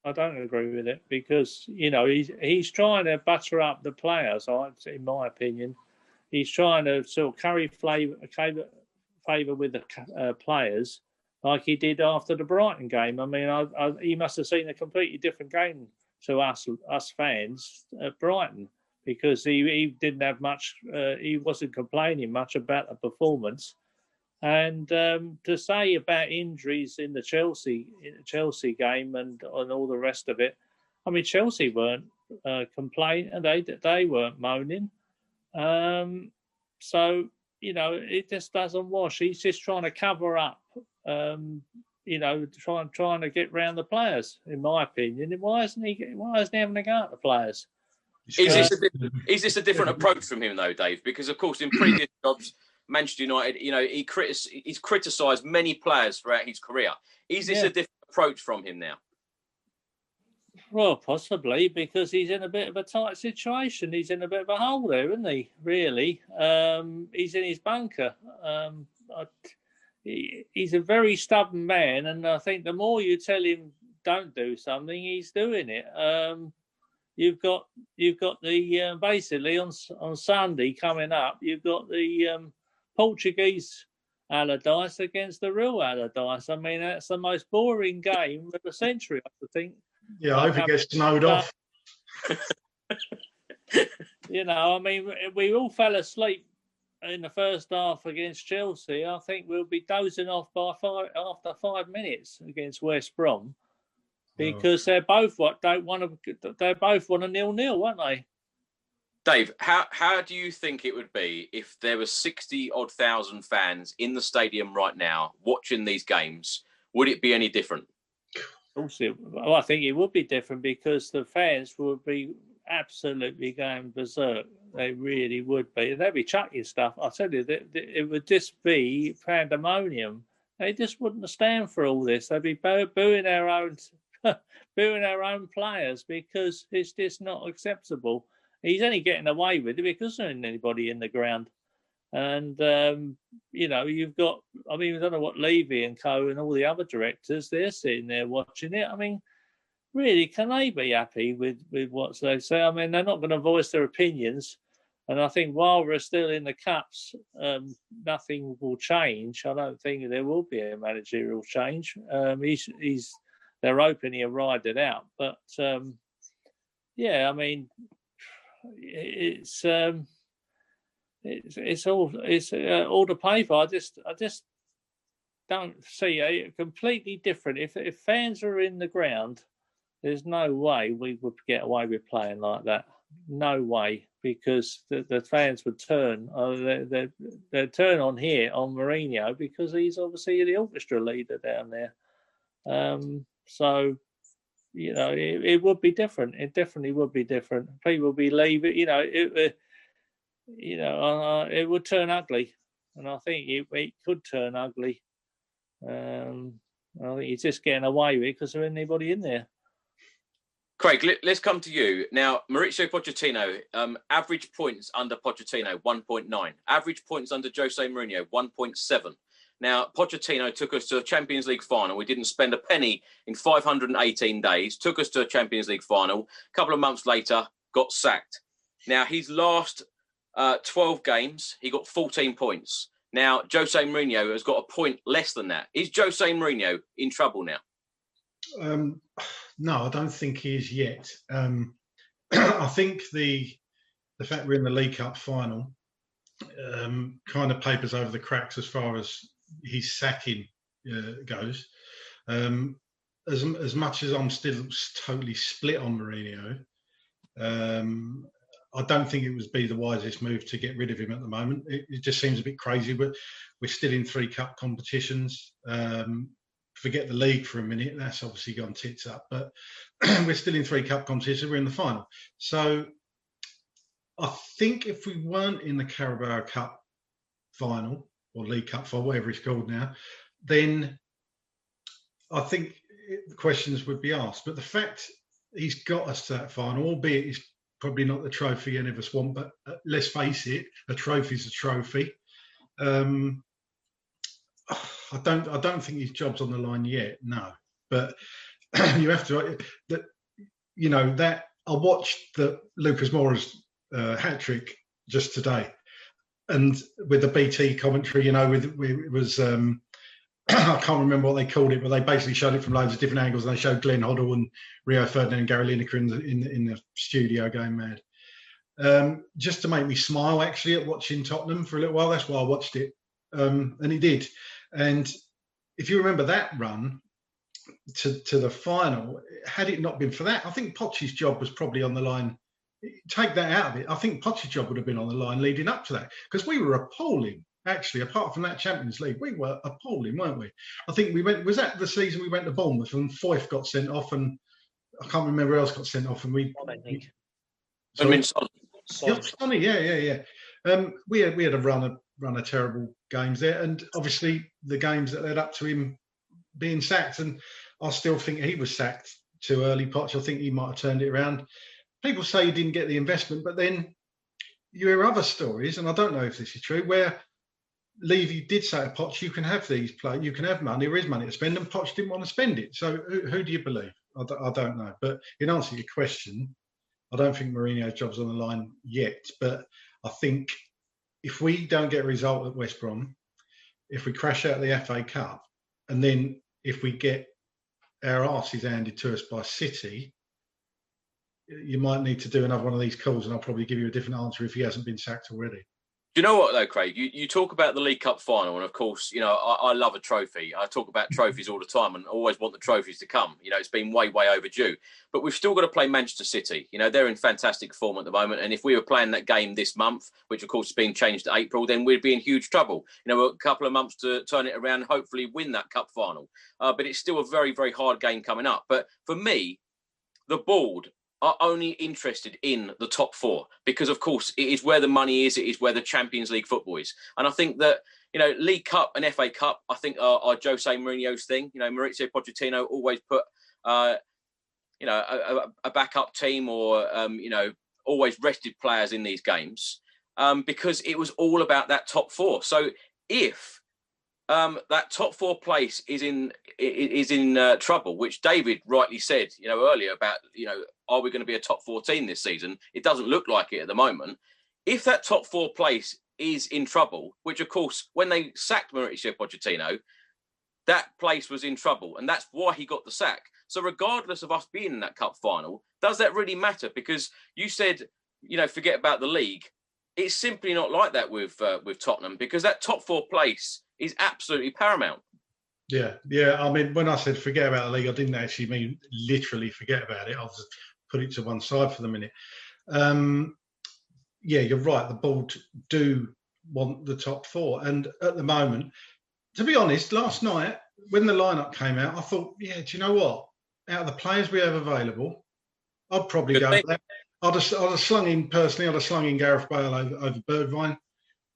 [SPEAKER 4] I don't agree with it because, you know, he's trying to butter up the players, in my opinion. He's trying to sort of curry favour with the players like he did after the Brighton game. I mean, he must have seen a completely different game to us fans at Brighton because he didn't have much, he wasn't complaining much about the performance. And to say about injuries in the Chelsea game and all the rest of it, I mean, Chelsea weren't complaining, and they weren't moaning. So, you know, it just doesn't wash. He's just trying to cover up, you know, trying to get round the players, in my opinion. Why isn't he having a go at the players?
[SPEAKER 1] Is this a different approach from him, though, Dave? Because, of course, in previous jobs, Manchester United, you know, he's criticised many players throughout his career. Is this a different approach from him now?
[SPEAKER 4] Well, possibly, because he's in a bit of a tight situation. He's in a bit of a hole there, isn't he, really? He's in his bunker. He's a very stubborn man, and I think the more you tell him don't do something, he's doing it. You've got the basically on Sunday coming up, you've got the Portuguese Allardyce against the real Allardyce. I mean, that's the most boring game of the century, I think.
[SPEAKER 2] Yeah, I hope it gets snowed off.
[SPEAKER 4] You know, I mean, we all fell asleep in the first half against Chelsea. I think we'll be dozing off after 5 minutes against West Brom because they're both want a 0-0, aren't they?
[SPEAKER 1] Dave, how do you think it would be if there were 60-odd thousand fans in the stadium right now watching these games? Would it be any different?
[SPEAKER 4] Well, I think it would be different because the fans would be absolutely going berserk. They really would be. They'd be chucking stuff. I tell you, it would just be pandemonium. They just wouldn't stand for all this. They'd be booing our own players because it's just not acceptable. He's only getting away with it because there isn't anybody in the ground. And, you know, you've got, I mean, I don't know what Levy and co and all the other directors, they're sitting there watching it. I mean, really, can they be happy with what they say? I mean, they're not going to voice their opinions. And I think while we're still in the cups, nothing will change. I don't think there will be a managerial change. They're hoping he'll ride it out. But, yeah, I mean, it's all to pay for. I just don't see a completely different. If fans are in the ground there's no way we would get away with playing like that. No way, because the fans would turn. They'd turn on Mourinho, because he's obviously the orchestra leader down there. So, it would be different. It definitely would be different. People would be leaving. It would turn ugly, and I think it could turn ugly. I think he's just getting away with it because there's anybody in there.
[SPEAKER 1] Craig, let's come to you. Now, Mauricio Pochettino, average points under Pochettino, 1.9. Average points under Jose Mourinho, 1.7. Now, Pochettino took us to a Champions League final. We didn't spend a penny in 518 days, took us to a Champions League final. A couple of months later, got sacked. Now, his last 12 games, he got 14 points. Now, Jose Mourinho has got a point less than that. Is Jose Mourinho in trouble now?
[SPEAKER 2] No, I don't think he is yet. I think the fact we're in the League Cup final kind of papers over the cracks as far as his sacking goes. As much as I'm still totally split on Mourinho, I don't think it would be the wisest move to get rid of him at the moment. It just seems a bit crazy, but we're still in 3 cup competitions. Forget the league for a minute, that's obviously gone tits up, but we're still in 3 cup competitions, we're in the final. So I think if we weren't in the Carabao Cup final, or League Cup final, whatever it's called now, then I think the questions would be asked. But the fact he's got us to that final, albeit it's probably not the trophy any of us want, but let's face it, a trophy's a trophy. I don't think his job's on the line yet, no. But you have to, that I watched the Lucas Moura's hat trick just today, and with the BT commentary, it was I can't remember what they called it, but they basically showed it from loads of different angles, and they showed Glenn Hoddle and Rio Ferdinand and Gary Lineker in the studio going mad. Just to make me smile, actually, at watching Tottenham for a little while. That's why I watched it, and he did. And if you remember that run to the final, had it not been for that, I think Poch's job was probably on the line. Take that out of it, I think Poch's job would have been on the line leading up to that, because we were appalling. Actually, apart from that Champions League, we were appalling, weren't we? I think was that the season we went to Bournemouth and Foyth got sent off, and I can't remember who else got sent off, and we.
[SPEAKER 3] I think.
[SPEAKER 2] Sonny, yeah. We had a run of terrible games there, and obviously the games that led up to him being sacked, and I still think he was sacked too early. Poch, I think he might have turned it around. People say he didn't get the investment, but then you hear other stories, and I don't know if this is true, where Levy did say to Poch, you can have these players, you can have money, there is money to spend, and Poch didn't want to spend it. So who do you believe? I don't know. But in answer to your question, I don't think Mourinho's job's on the line yet, but I think if we don't get a result at West Brom, if we crash out the FA Cup, and then if we get our arses handed to us by City, you might need to do another one of these calls, and I'll probably give you a different answer if he hasn't been sacked already.
[SPEAKER 1] Do you know what, though, Craig? You talk about the League Cup final, and of course, I love a trophy. I talk about trophies all the time and always want the trophies to come. It's been way, way overdue. But we've still got to play Manchester City. They're in fantastic form at the moment. And if we were playing that game this month, which, of course, is being changed to April, then we'd be in huge trouble. A couple of months to turn it around and hopefully win that cup final. But it's still a very, very hard game coming up. But for me, the board are only interested in the top 4 because, of course, it is where the money is. It is where the Champions League football is. And I think that, League Cup and FA Cup, I think are Jose Mourinho's thing. Mauricio Pochettino always put, a backup team or, always rested players in these games because it was all about that top 4. So if that top 4 place is in trouble, which David rightly said, earlier about, are we going to be a top 14 this season? It doesn't look like it at the moment. If that top 4 place is in trouble, which of course, when they sacked Mauricio Pochettino, that place was in trouble, and that's why he got the sack. So regardless of us being in that cup final, does that really matter? Because you said, forget about the league. It's simply not like that with Tottenham, because that top 4 place is absolutely paramount.
[SPEAKER 2] Yeah. I mean, when I said forget about the league, I didn't actually mean literally forget about it. I was put it to one side for the minute. Yeah, you're right. The board do want the top four, and at the moment, to be honest, last night when the lineup came out, I thought, yeah, do you know what? Out of the players we have available, I'd probably go. I'd have slung in personally. I'd have slung in Gareth Bale over Birdvine,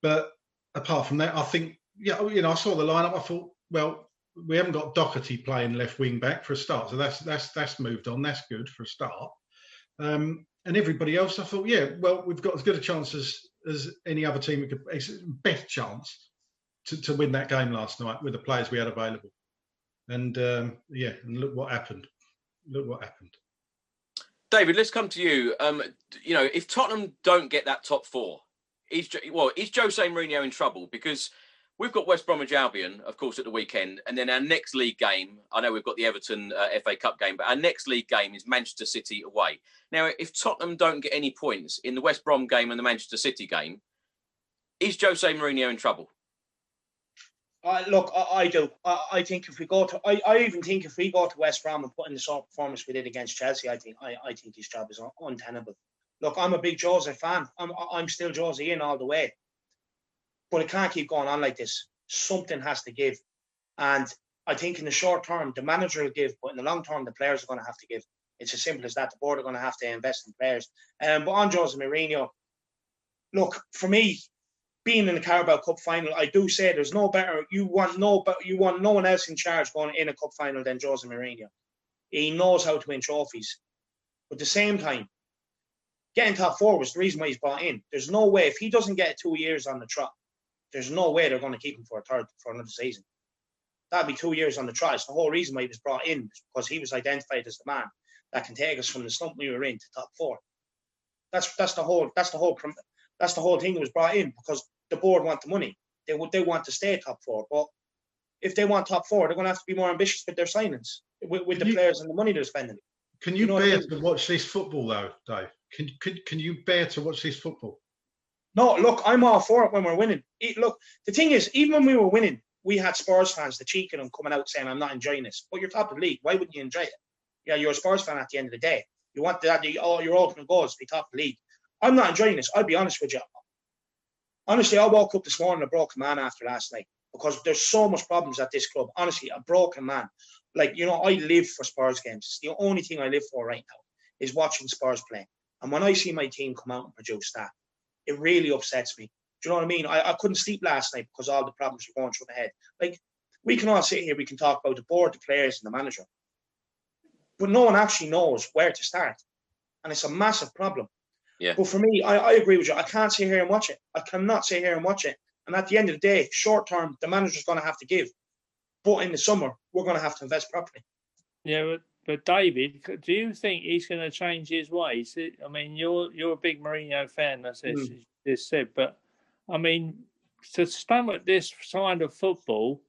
[SPEAKER 2] but apart from that, I think, yeah, I saw the lineup. I thought, well, we haven't got Doherty playing left wing back for a start, so that's moved on. That's good for a start. And everybody else, I thought, yeah, well, we've got as good a chance as any other team. Best chance to win that game last night with the players we had available. And and look what happened.
[SPEAKER 1] David, let's come to you. If Tottenham don't get that top four, is Jose Mourinho in trouble? Because we've got West Bromwich Albion, of course, at the weekend. And then our next league game, I know we've got the Everton FA Cup game, but our next league game is Manchester City away. Now, if Tottenham don't get any points in the West Brom game and the Manchester City game, is Jose Mourinho in trouble?
[SPEAKER 3] Look, I do. I think if we go to, I even think if we go to West Brom and put in the sort of performance we did against Chelsea, I think his job is untenable. Look, I'm a big Jose fan. I'm still Jose in all the way. But it can't keep going on like this. Something has to give. And I think in the short term, the manager will give, but in the long term, the players are going to have to give. It's as simple as that. The board are going to have to invest in players. But on Jose Mourinho, look, for me, being in the Carabao Cup final, I do say there's no better. You want no one else in charge going in a cup final than Jose Mourinho. He knows how to win trophies. But at the same time, getting top four was the reason why he's brought in. There's no way, if he doesn't get 2 years on the trot, there's no way they're going to keep him for another season. That'd be 2 years on the trot. It's the whole reason why he was brought in, because he was identified as the man that can take us from the slump we were in to top four. That's the whole thing that was brought in, because the board want the money. They want to stay top four. But if they want top four, they're going to have to be more ambitious with their signings, with the players and the money they're spending.
[SPEAKER 2] Can you bear to watch this football though, Dave? Can you bear to watch this football?
[SPEAKER 3] No, look, I'm all for it when we're winning. Look, the thing is, even when we were winning, we had Spurs fans, the cheek of them, coming out saying, I'm not enjoying this. But you're top of the league. Why wouldn't you enjoy it? Yeah, you're a Spurs fan at the end of the day. You want your ultimate goal is to be top of the league. I'm not enjoying this. I'll be honest with you. Honestly, I woke up this morning a broken man after last night, because there's so much problems at this club. Honestly, a broken man. Like, I live for Spurs games. It's the only thing I live for right now is watching Spurs play. And when I see my team come out and produce that, it really upsets me. Do you know what I mean? I couldn't sleep last night because all the problems were going through my head. Like, we can all sit here, we can talk about the board, the players, and the manager. But no one actually knows where to start. And it's a massive problem.
[SPEAKER 1] Yeah.
[SPEAKER 3] But for me, I agree with you. I can't sit here and watch it. I cannot sit here and watch it. And at the end of the day, short term, the manager's going to have to give. But in the summer, we're going to have to invest properly.
[SPEAKER 4] Yeah, but David, do you think he's going to change his ways? I mean, you're a big Mourinho fan, as you said. But, I mean, to stomach this kind of football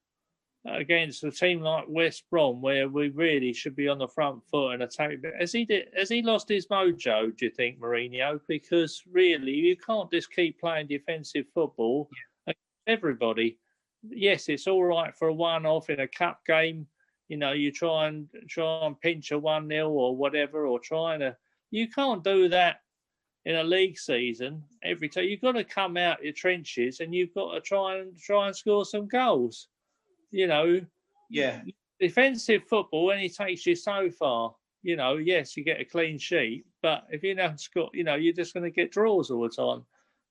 [SPEAKER 4] against a team like West Brom, where we really should be on the front foot and attack, has he lost his mojo, do you think, Mourinho? Because really, you can't just keep playing defensive football against everybody. Yes, it's all right for a one-off in a cup game. You try and pinch a 1-0 or whatever, or you can't do that in a league season every time. You've got to come out your trenches and you've got to try and score some goals.
[SPEAKER 3] Yeah.
[SPEAKER 4] Defensive football only takes you so far. Yes, you get a clean sheet, but if you don't score, you're just going to get draws all the time.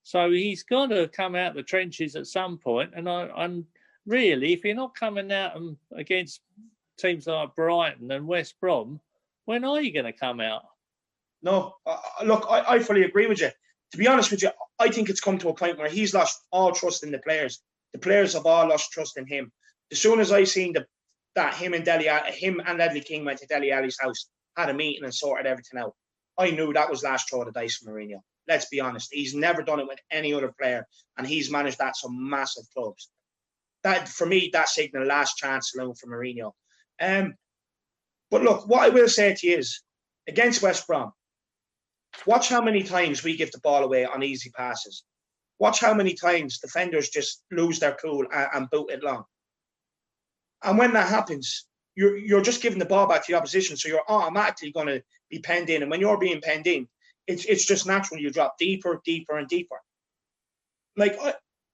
[SPEAKER 4] So he's got to come out the trenches at some point. And really, if you're not coming out against teams like Brighton and West Brom, when are you going to come out?
[SPEAKER 3] No, look, I fully agree with you. To be honest with you, I think it's come to a point where he's lost all trust in the players. The players have all lost trust in him. As soon as I seen that him and Ledley King went to Dele Alli's house, had a meeting and sorted everything out, I knew that was last throw of the dice for Mourinho. Let's be honest. He's never done it with any other player, and he's managed that some massive clubs. That, for me, that signal last chance saloon for Mourinho. But look, what I will say to you is, against West Brom, watch how many times we give the ball away on easy passes. Watch how many times defenders just lose their cool and boot it long. And when that happens, you're just giving the ball back to the opposition, so you're automatically going to be penned in. And when you're being penned in, it's just natural you drop deeper, deeper, and deeper. Like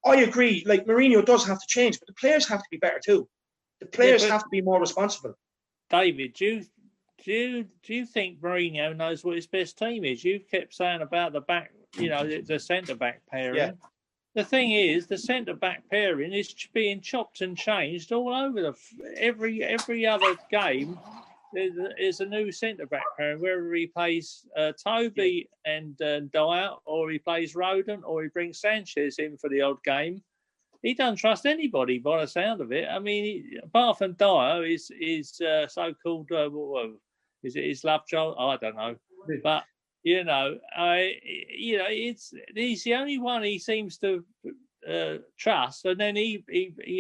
[SPEAKER 3] I agree. Like Mourinho does have to change, but the players have to be better too. The players have to be more responsible.
[SPEAKER 4] David, do you think Mourinho knows what his best team is? You kept saying about the back, the centre back pairing.
[SPEAKER 3] Yeah.
[SPEAKER 4] The thing is, the centre back pairing is being chopped and changed all over every other game. There's a new centre back pairing, whether he plays Toby and Dyer, or he plays Rodon, or he brings Sanchez in for the odd game. He doesn't trust anybody by the sound of it. I mean, apart from Dyer, is so-called is it his love child? I don't know, but he's the only one he seems to trust. And then he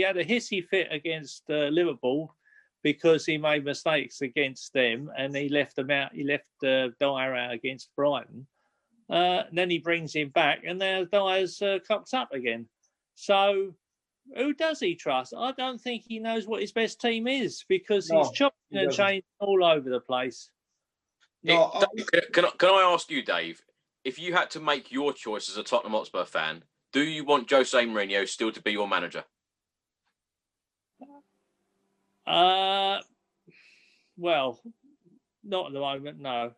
[SPEAKER 4] had a hissy fit against Liverpool because he made mistakes against them, and he left them out. He left Dyer out against Brighton. Then he brings him back, and now Dyer's cocked up again. So who does he trust? I don't think he knows what his best team is, because he's chopping and changing all over the place.
[SPEAKER 1] No, can I ask you, Dave, if you had to make your choice as a Tottenham Hotspur fan, do you want Jose Mourinho still to be your manager?
[SPEAKER 4] Well, not at the moment, no.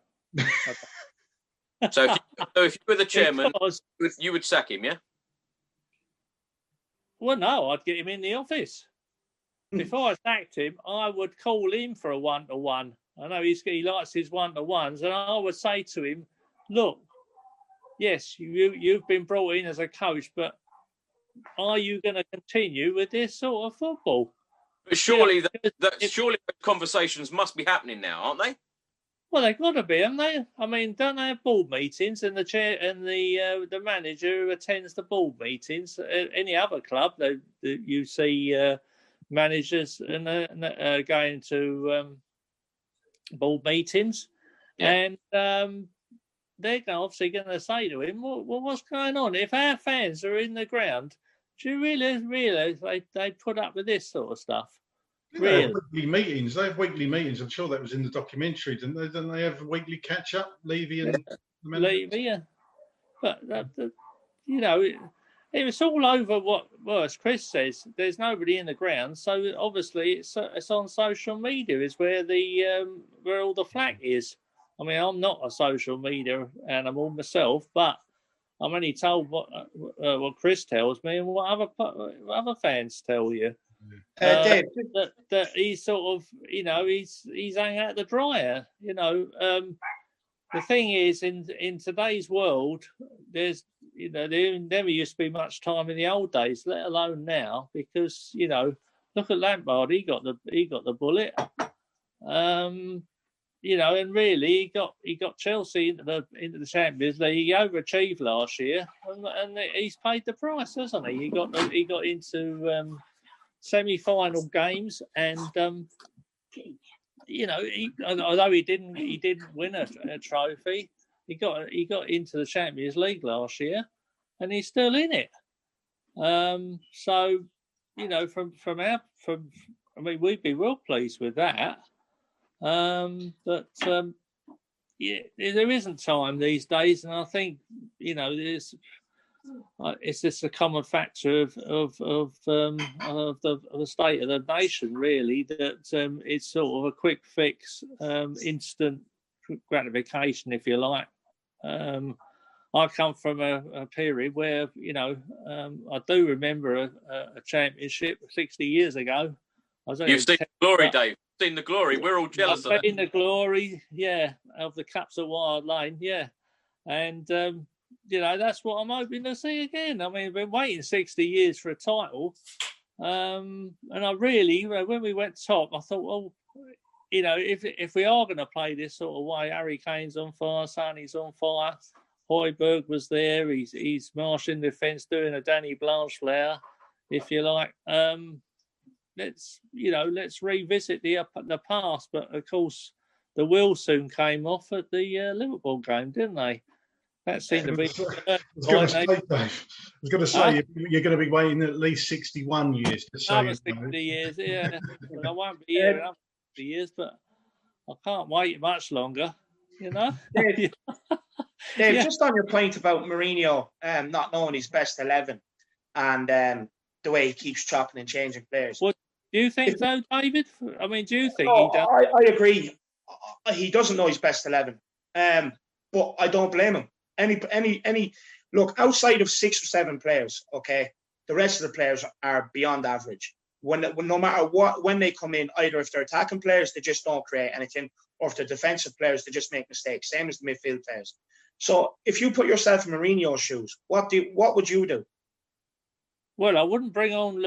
[SPEAKER 1] So if you were the chairman, you would sack him, yeah?
[SPEAKER 4] Well, no, I'd get him in the office. Before I sacked him, I would call him for a one-to-one. I know he likes his one-to-ones, and I would say to him, look, yes, you've been brought in as a coach, but are you going to continue with this sort of football?
[SPEAKER 1] But surely, surely conversations must be happening now, aren't they?
[SPEAKER 4] Well, they've got to be, haven't they? I mean, don't they have board meetings, and the chair and the manager who attends the board meetings? Any other club, you see managers going to board meetings, and they're obviously going to say to him, well, what's going on? If our fans are in the ground, do you really realise they put up with this sort of stuff?
[SPEAKER 2] They have weekly meetings. They have weekly meetings. I'm sure that was in the documentary, didn't they? Didn't they have a weekly catch-up, Levy and the
[SPEAKER 4] Levy, yeah. But, it's all over as Chris says, there's nobody in the ground. So obviously it's on social media is where where all the flack is. I mean, I'm not a social media animal myself, but I'm only told what Chris tells me and what other fans tell you.
[SPEAKER 3] Dave,
[SPEAKER 4] that he's sort of, he's hanging out the dryer. The thing is, in today's world, there never used to be much time in the old days, let alone now, because look at Lampard, he got the bullet. And really he got Chelsea into the Champions League. He overachieved last year, and he's paid the price, hasn't he? He got into semi-final games, and although he didn't win a trophy, he got into the Champions League last year, and he's still in it. So we'd be real pleased with that. But there isn't time these days, and I think it's just a common factor of the state of the nation, really, that it's sort of a quick fix, instant gratification, if you like. I come from a period where I do remember a championship 60 years ago.
[SPEAKER 1] You've seen the glory, Dave. Seen the glory. We're all jealous of it.
[SPEAKER 4] Seen the glory, of the Cups at Wild Lane, and. That's what I'm hoping to see again. I mean, I've been waiting 60 years for a title. And I really, when we went top, I thought, well, if we are going to play this sort of way, Harry Kane's on fire, Sonny's on fire, Højbjerg was there, he's marshalling the defence, doing a Danny Blanchflower, if you like. Let's revisit the past. But of course, the wheels soon came off at the Liverpool game, didn't they? That seemed to be.
[SPEAKER 2] I was going to say, you're going to be waiting at least 61 years to say
[SPEAKER 4] another 60 years, yeah. Well, I won't be here another 60 years, but I can't wait much longer, you know.
[SPEAKER 3] Dave, just on your point about Mourinho not knowing his best 11 and the way he keeps chopping and changing players.
[SPEAKER 4] Well, do you think so, David? I mean, do you think
[SPEAKER 3] he
[SPEAKER 4] does?
[SPEAKER 3] I agree. He doesn't know his best 11, but I don't blame him. Any look, outside of 6 or 7 players, okay, the rest of the players are beyond average. When no matter what, when they come in, either if they're attacking players, they just don't create anything, or if they're defensive players, they just make mistakes. Same as the midfield players. So if you put yourself in Mourinho's shoes, what would you do?
[SPEAKER 4] Well, I wouldn't bring on.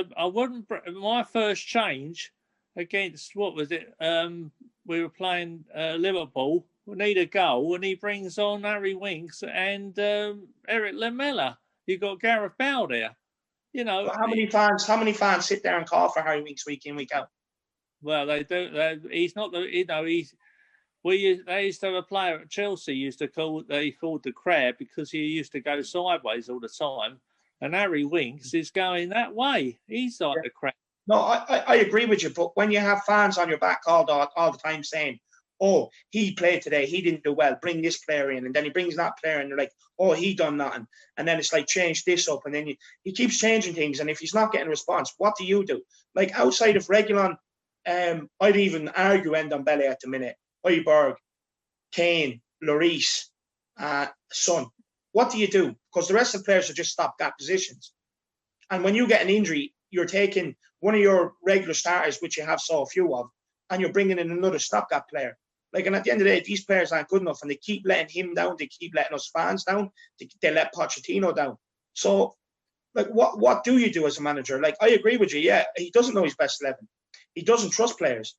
[SPEAKER 4] My first change against, what was it? We were playing Liverpool. We need a goal, and he brings on Harry Winks and Eric Lamela. You got Gareth Bale there. You know,
[SPEAKER 3] well, how many fans sit there and call for Harry Winks week in, week out?
[SPEAKER 4] Well, they do. He's not the. You know, they used to have a player at Chelsea. They called the crab because he used to go sideways all the time. And Harry Winks is going that way. He's like the crab.
[SPEAKER 3] No, I agree with you. But when you have fans on your back all the time saying, "Oh, he played today, he didn't do well, bring this player in," and then he brings that player in, they're like, "Oh, he done nothing," and then it's like, change this up, and then he keeps changing things, and if he's not getting a response, what do you do? Like, outside of Reguilon, I'd even argue Ndombele at the minute, Højbjerg, Kane, Lloris, Son. What do you do? Because the rest of the players are just stopgap positions, and when you get an injury, you're taking one of your regular starters, which you have so few of, and you're bringing in another stopgap player. Like, and at the end of the day, these players aren't good enough, and they keep letting him down. They keep letting us fans down. They let Pochettino down. So, like, what do you do as a manager? Like, I agree with you. Yeah, he doesn't know his best 11. He doesn't trust players,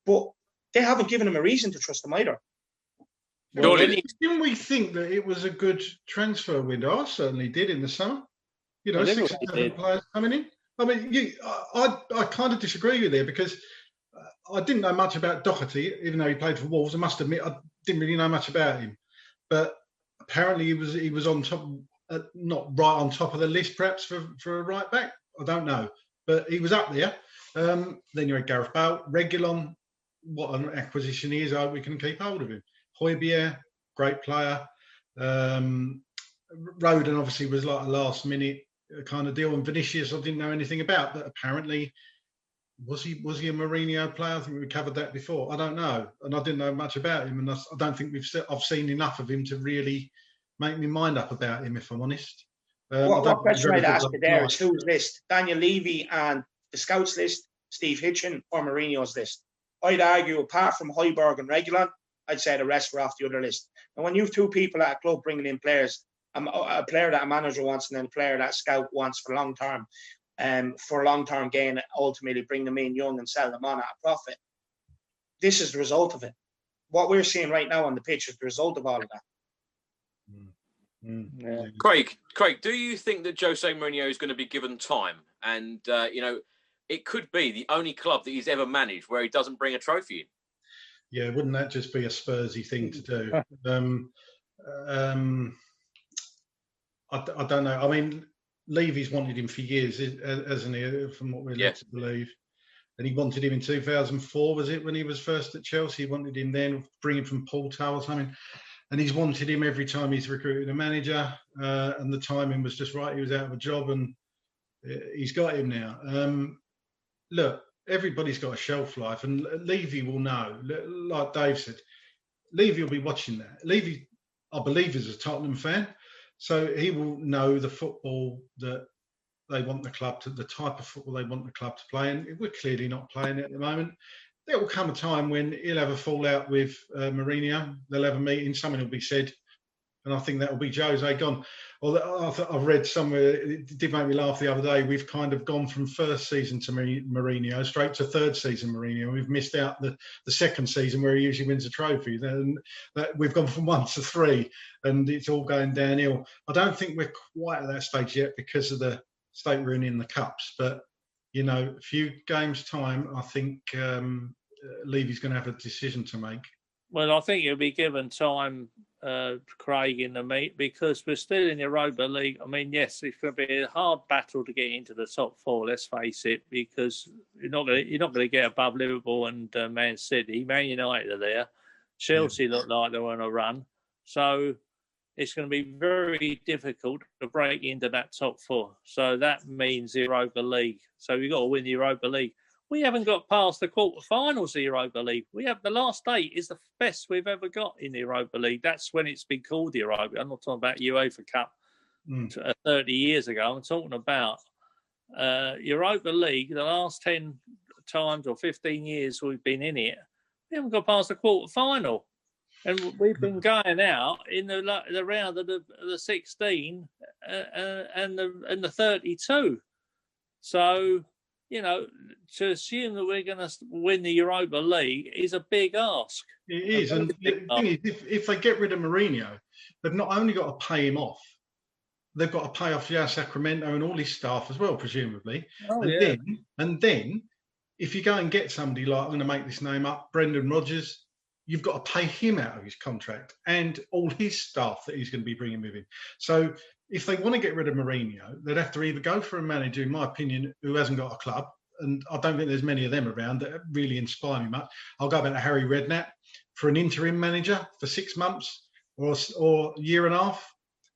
[SPEAKER 3] but they haven't given him a reason to trust him either.
[SPEAKER 2] Well, didn't we think that it was a good transfer window? I certainly did in the summer. You know, 6 or 7 players coming in. I mean, I kind of disagree with you because I didn't know much about Doherty, even though he played for Wolves. I must admit, I didn't really know much about him. But apparently, he was on top, not right on top of the list, perhaps for a right back. I don't know, but he was up there. Then you had Gareth Bale, Reguilon. What an acquisition he is! I hope we can keep hold of him. Højbjerg, great player. Roden obviously was like a last minute kind of deal, and Vinicius I didn't know anything about, but apparently was he a Mourinho player? I think we covered that before. I don't know, and I didn't know much about him, and I don't think I've seen enough of him to really make me mind up about him, if I'm honest.
[SPEAKER 3] What question I'd ask you there is whose list? Daniel Levy and the scouts list, Steve Hitchen, or Mourinho's list? I'd argue, apart from Højbjerg and Reguilon, I'd say the rest were off the other list. And when you have 2 people at a club bringing in players, a player that a manager wants and then a player that a scout wants for long-term gain, ultimately bring them in young and sell them on at a profit. This is the result of it. What we're seeing right now on the pitch is the result of all of that.
[SPEAKER 1] Yeah. Craig, do you think that Jose Mourinho is going to be given time? And, you know, it could be the only club that he's ever managed where he doesn't bring a trophy in.
[SPEAKER 2] Yeah, wouldn't that just be a Spursy thing to do? I don't know. I mean, Levy's wanted him for years, hasn't he, from what we're led to believe. And he wanted him in 2004, was it, when he was first at Chelsea? He wanted him then, bring him from Porto or something. And he's wanted him every time he's recruited a manager. And the timing was just right. He was out of a job and he's got him now. Look, everybody's got a shelf life, and Levy will know. Like Dave said, Levy will be watching that. Levy, I believe, is a Tottenham fan, so he will know the football that they want the club to, the type of football they want the club to play, and we're clearly not playing it at the moment. There will come a time when he'll have a fallout with Mourinho. They'll have a meeting, something will be said, and I think that will be Jose gone. I've read somewhere, it did make me laugh the other day, we've kind of gone from first season to Mourinho straight to third season Mourinho. We've missed out the second season where he usually wins a trophy. Then we've gone from 1 to 3 and it's all going downhill. I don't think we're quite at that stage yet because of the state we're in the cups. But, you know, a few games' time, I think Levy's going to have a decision to make.
[SPEAKER 4] Well, I think he'll be given time Craig in the meet, because we're still in the Europa League. I mean, yes, it's going to be a hard battle to get into the top four. Let's face it, because you're not going to get above Liverpool and Man City. Man United are there. Chelsea look like they're on a run. So it's going to be very difficult to break into that top four. So that means the Europa League. So you've got to win the Europa League. We haven't got past the quarterfinals of the Europa League. We have the last 8 is the best we've ever got in the Europa League. That's when it's been called the Europa. I'm not talking about UEFA Cup 30 years ago. I'm talking about Europa League. The last 10 times or 15 years we've been in it, we haven't got past the quarterfinal. And we've been going out in the round of the 16 and the 32. So, you know, to assume that we're going to win the Europa League is a big ask.
[SPEAKER 2] It is. And the thing is, if they get rid of Mourinho, they've not only got to pay him off, they've got to pay off João Sacramento and all his staff as well, presumably. And then, if you go and get somebody like, I'm going to make this name up, Brendan Rodgers, you've got to pay him out of his contract and all his staff that he's going to be bringing with him. So if they want to get rid of Mourinho, they'd have to either go for a manager, in my opinion, who hasn't got a club, and I don't think there's many of them around that really inspire me much. I'll go back to Harry Redknapp for an interim manager for 6 months or a year and a half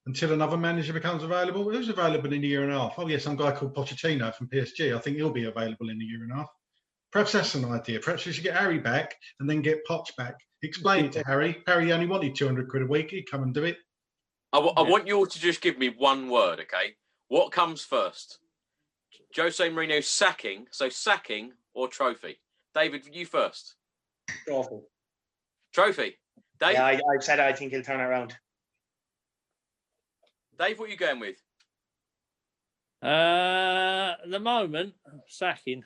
[SPEAKER 2] until another manager becomes available. Who's available in a year and a half? Oh, yeah, some guy called Pochettino from PSG. I think he'll be available in a year and a half. Perhaps that's an idea. Perhaps we should get Harry back and then get Poch back. Explain it to Harry. Harry only wanted 200 quid a week. He'd come and do it.
[SPEAKER 1] I want you all to just give me one word, okay? What comes first? Jose Mourinho sacking, so sacking or trophy? David, you first.
[SPEAKER 3] Trophy.
[SPEAKER 1] Trophy. Dave?
[SPEAKER 3] Yeah, I said I think he'll turn around.
[SPEAKER 1] Dave, what are you going with?
[SPEAKER 4] At the moment, sacking.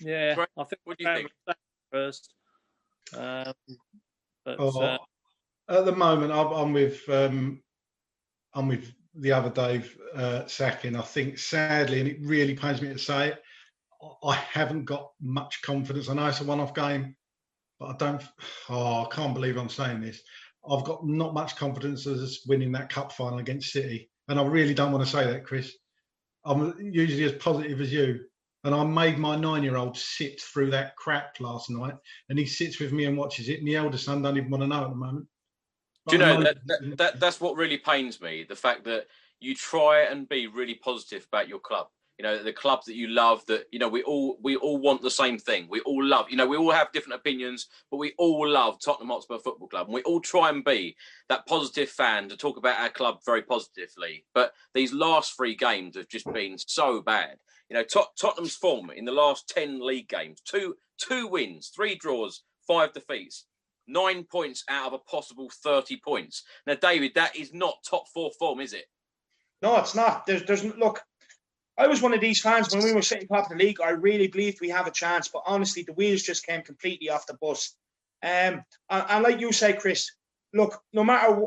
[SPEAKER 4] Yeah,
[SPEAKER 1] Craig,
[SPEAKER 4] I think.
[SPEAKER 1] What do you think?
[SPEAKER 4] First.
[SPEAKER 2] At the moment, I'm with the other Dave sacking. I think, sadly, and it really pains me to say it, I haven't got much confidence. I know it's a one-off game, but I can't believe I'm saying this. I've got not much confidence as us winning that cup final against City. And I really don't want to say that, Chris. I'm usually as positive as you. And I made my 9-year-old sit through that crap last night. And he sits with me and watches it. And the eldest son don't even want to know at the moment.
[SPEAKER 1] Do you know, that's what really pains me, the fact that you try and be really positive about your club. You know, the club that you love, that, you know, we all want the same thing. We all love, you know, we all have different opinions, but we all love Tottenham Hotspur Football Club. And we all try and be that positive fan to talk about our club very positively. But these last 3 games have just been so bad. You know, Tottenham's form in the last 10 league games, two wins, 3 draws, 5 defeats, 9 points out of a possible 30 points. Now, David, that is not top 4 form, is it?
[SPEAKER 3] No, it's not. There's look, I was one of these fans when we were sitting top of the league. I really believed we have a chance, but honestly, the wheels just came completely off the bus. And like you say, Chris, look, no matter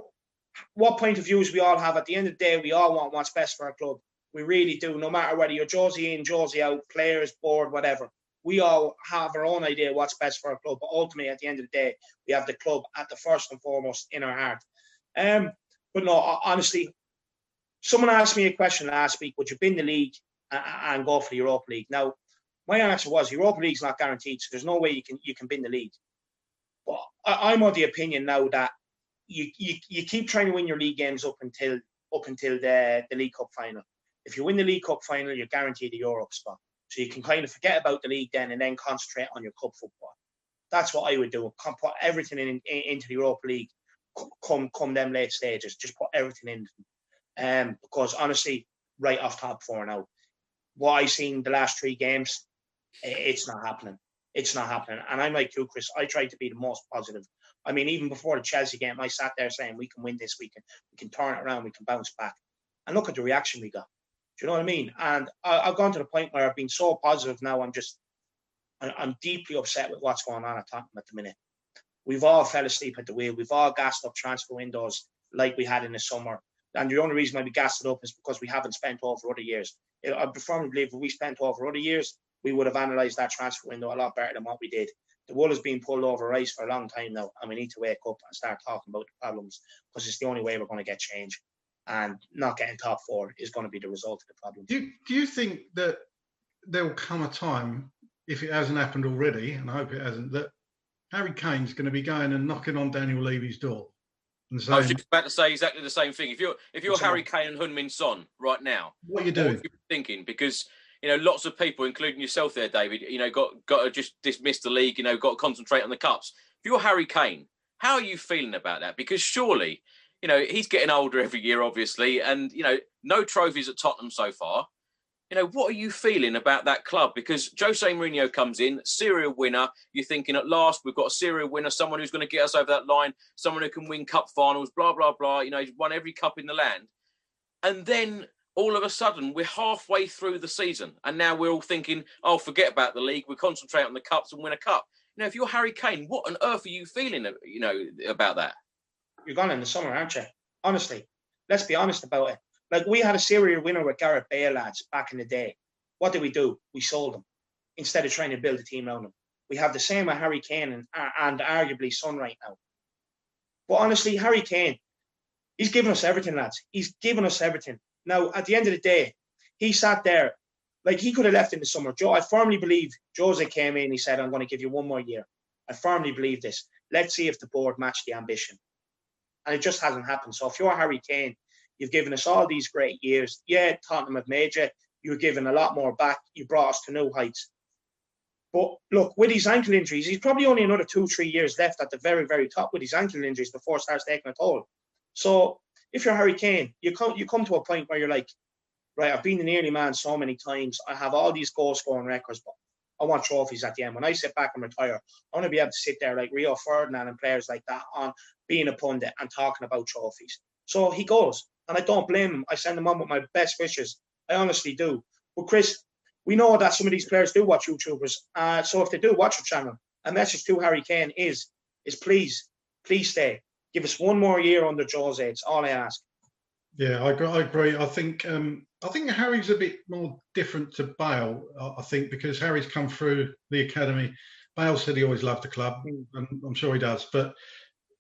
[SPEAKER 3] what point of views we all have, at the end of the day, we all want what's best for our club. We really do. No matter whether you're Josie in, Josie out, players, board, whatever. We all have our own idea what's best for our club. But ultimately, at the end of the day, we have the club at the first and foremost in our heart. But no, honestly, someone asked me a question last week, would you win the league and go for the Europa League? Now, my answer was Europa League's not guaranteed, so there's no way you can win the league. But I'm of the opinion now that you keep trying to win your league games up until the League Cup final. If you win the League Cup final, you're guaranteed a Europe spot. So you can kind of forget about the league then and then concentrate on your cup football. That's what I would do. Put everything into the Europa League come them late stages. Just put everything in. Because honestly, right off top 4 now, what I've seen the last 3 games, it's not happening. It's not happening. And I'm like you, Chris. I tried to be the most positive. I mean, even before the Chelsea game, I sat there saying we can win this weekend. We can turn it around. We can bounce back. And look at the reaction we got. Do you know what I mean? And I've gone to the point where I've been so positive now. I'm deeply upset with what's going on at Tottenham at the minute. We've all fell asleep at the wheel. We've all gassed up transfer windows like we had in the summer. And the only reason why we gassed it up is because we haven't spent over other years. I firmly believe if we spent over other years, we would have analysed that transfer window a lot better than what we did. The wool has been pulled over eyes for a long time now, and we need to wake up and start talking about the problems, because it's the only way we're going to get change. And not getting top 4 is going to be the result of the problem.
[SPEAKER 2] Do you think that there will come a time, if it hasn't happened already, and I hope it hasn't, that Harry Kane's going to be going and knocking on Daniel Levy's door and saying,
[SPEAKER 1] I was just about to say exactly the same thing. If you're Harry Kane and Heung-min Son right now,
[SPEAKER 2] what are you doing?
[SPEAKER 1] What are you thinking? Because lots of people, including yourself there, David, got to just dismiss the league. Got to concentrate on the cups. If you're Harry Kane, how are you feeling about that? Because surely, he's getting older every year, obviously, and no trophies at Tottenham so far. What are you feeling about that club? Because Jose Mourinho comes in, serial winner. You're thinking, at last, we've got a serial winner, someone who's going to get us over that line, someone who can win cup finals, blah, blah, blah. He's won every cup in the land. And then all of a sudden, we're halfway through the season. And now we're all thinking, oh, forget about the league. We concentrate on the cups and win a cup. If you're Harry Kane, what on earth are you feeling, about that?
[SPEAKER 3] You're gone in the summer, aren't you? Honestly, let's be honest about it. Like, we had a serial winner with Gareth Bale, lads, back in the day. What did we do? We sold him instead of trying to build a team around him. We have the same with Harry Kane and arguably Son right now. But honestly, Harry Kane, he's given us everything, lads. He's given us everything. Now, at the end of the day, he sat there, like, he could have left in the summer. I firmly believe Jose came in, he said, I'm going to give you one more year. I firmly believe this. Let's see if the board match the ambition. And it just hasn't happened. So if you're Harry Kane, you've given us all these great years. Yeah, Tottenham have made you. You're giving a lot more back. You brought us to new heights. But look, with his ankle injuries, he's probably only another 2-3 years left at the very, very top with his ankle injuries before it starts taking a toll. So if you're Harry Kane, you come to a point where you're like, right, I've been the nearly man so many times. I have all these goal-scoring records, but I want trophies at the end. When I sit back and retire, I want to be able to sit there like Rio Ferdinand and players like that on being a pundit and talking about trophies. So he goes, and I don't blame him. I send him on with my best wishes. I honestly do. But Chris, we know that some of these players do watch YouTubers. So if they do watch the channel, a message to Harry Kane is please stay. Give us one more year under Jose. It's all I ask.
[SPEAKER 2] Yeah, I agree. I think Harry's a bit more different to Bale. I think because Harry's come through the academy. Bale said he always loved the club, and I'm sure he does. But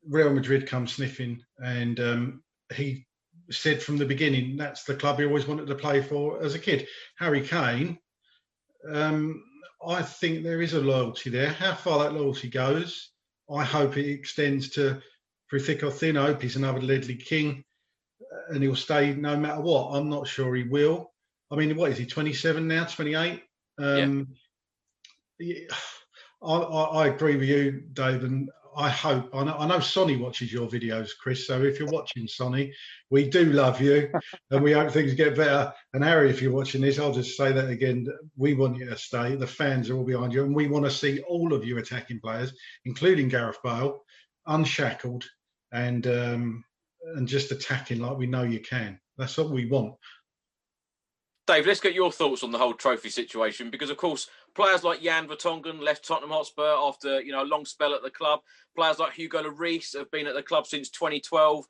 [SPEAKER 2] Real Madrid come sniffing, and he said from the beginning that's the club he always wanted to play for as a kid. Harry Kane, I think there is a loyalty there. How far that loyalty goes, I hope it extends to through thick or thin. I hope he's another Ledley King, and he'll stay no matter what. I'm not sure he will. I mean, what is he, 27 now, 28? Yeah. I agree with you, Dave, and I hope, I know Sonny watches your videos, Chris, so if you're watching, Sonny, we do love you, and we hope things get better. And Harry, if you're watching this, I'll just say that again, we want you to stay. The fans are all behind you, and we want to see all of you attacking players, including Gareth Bale, unshackled and just attacking like we know you can. That's what we want.
[SPEAKER 1] Dave, let's get your thoughts on the whole trophy situation, because, of course, players like Jan Vertonghen left Tottenham Hotspur after a long spell at the club. Players like Hugo Lloris have been at the club since 2012.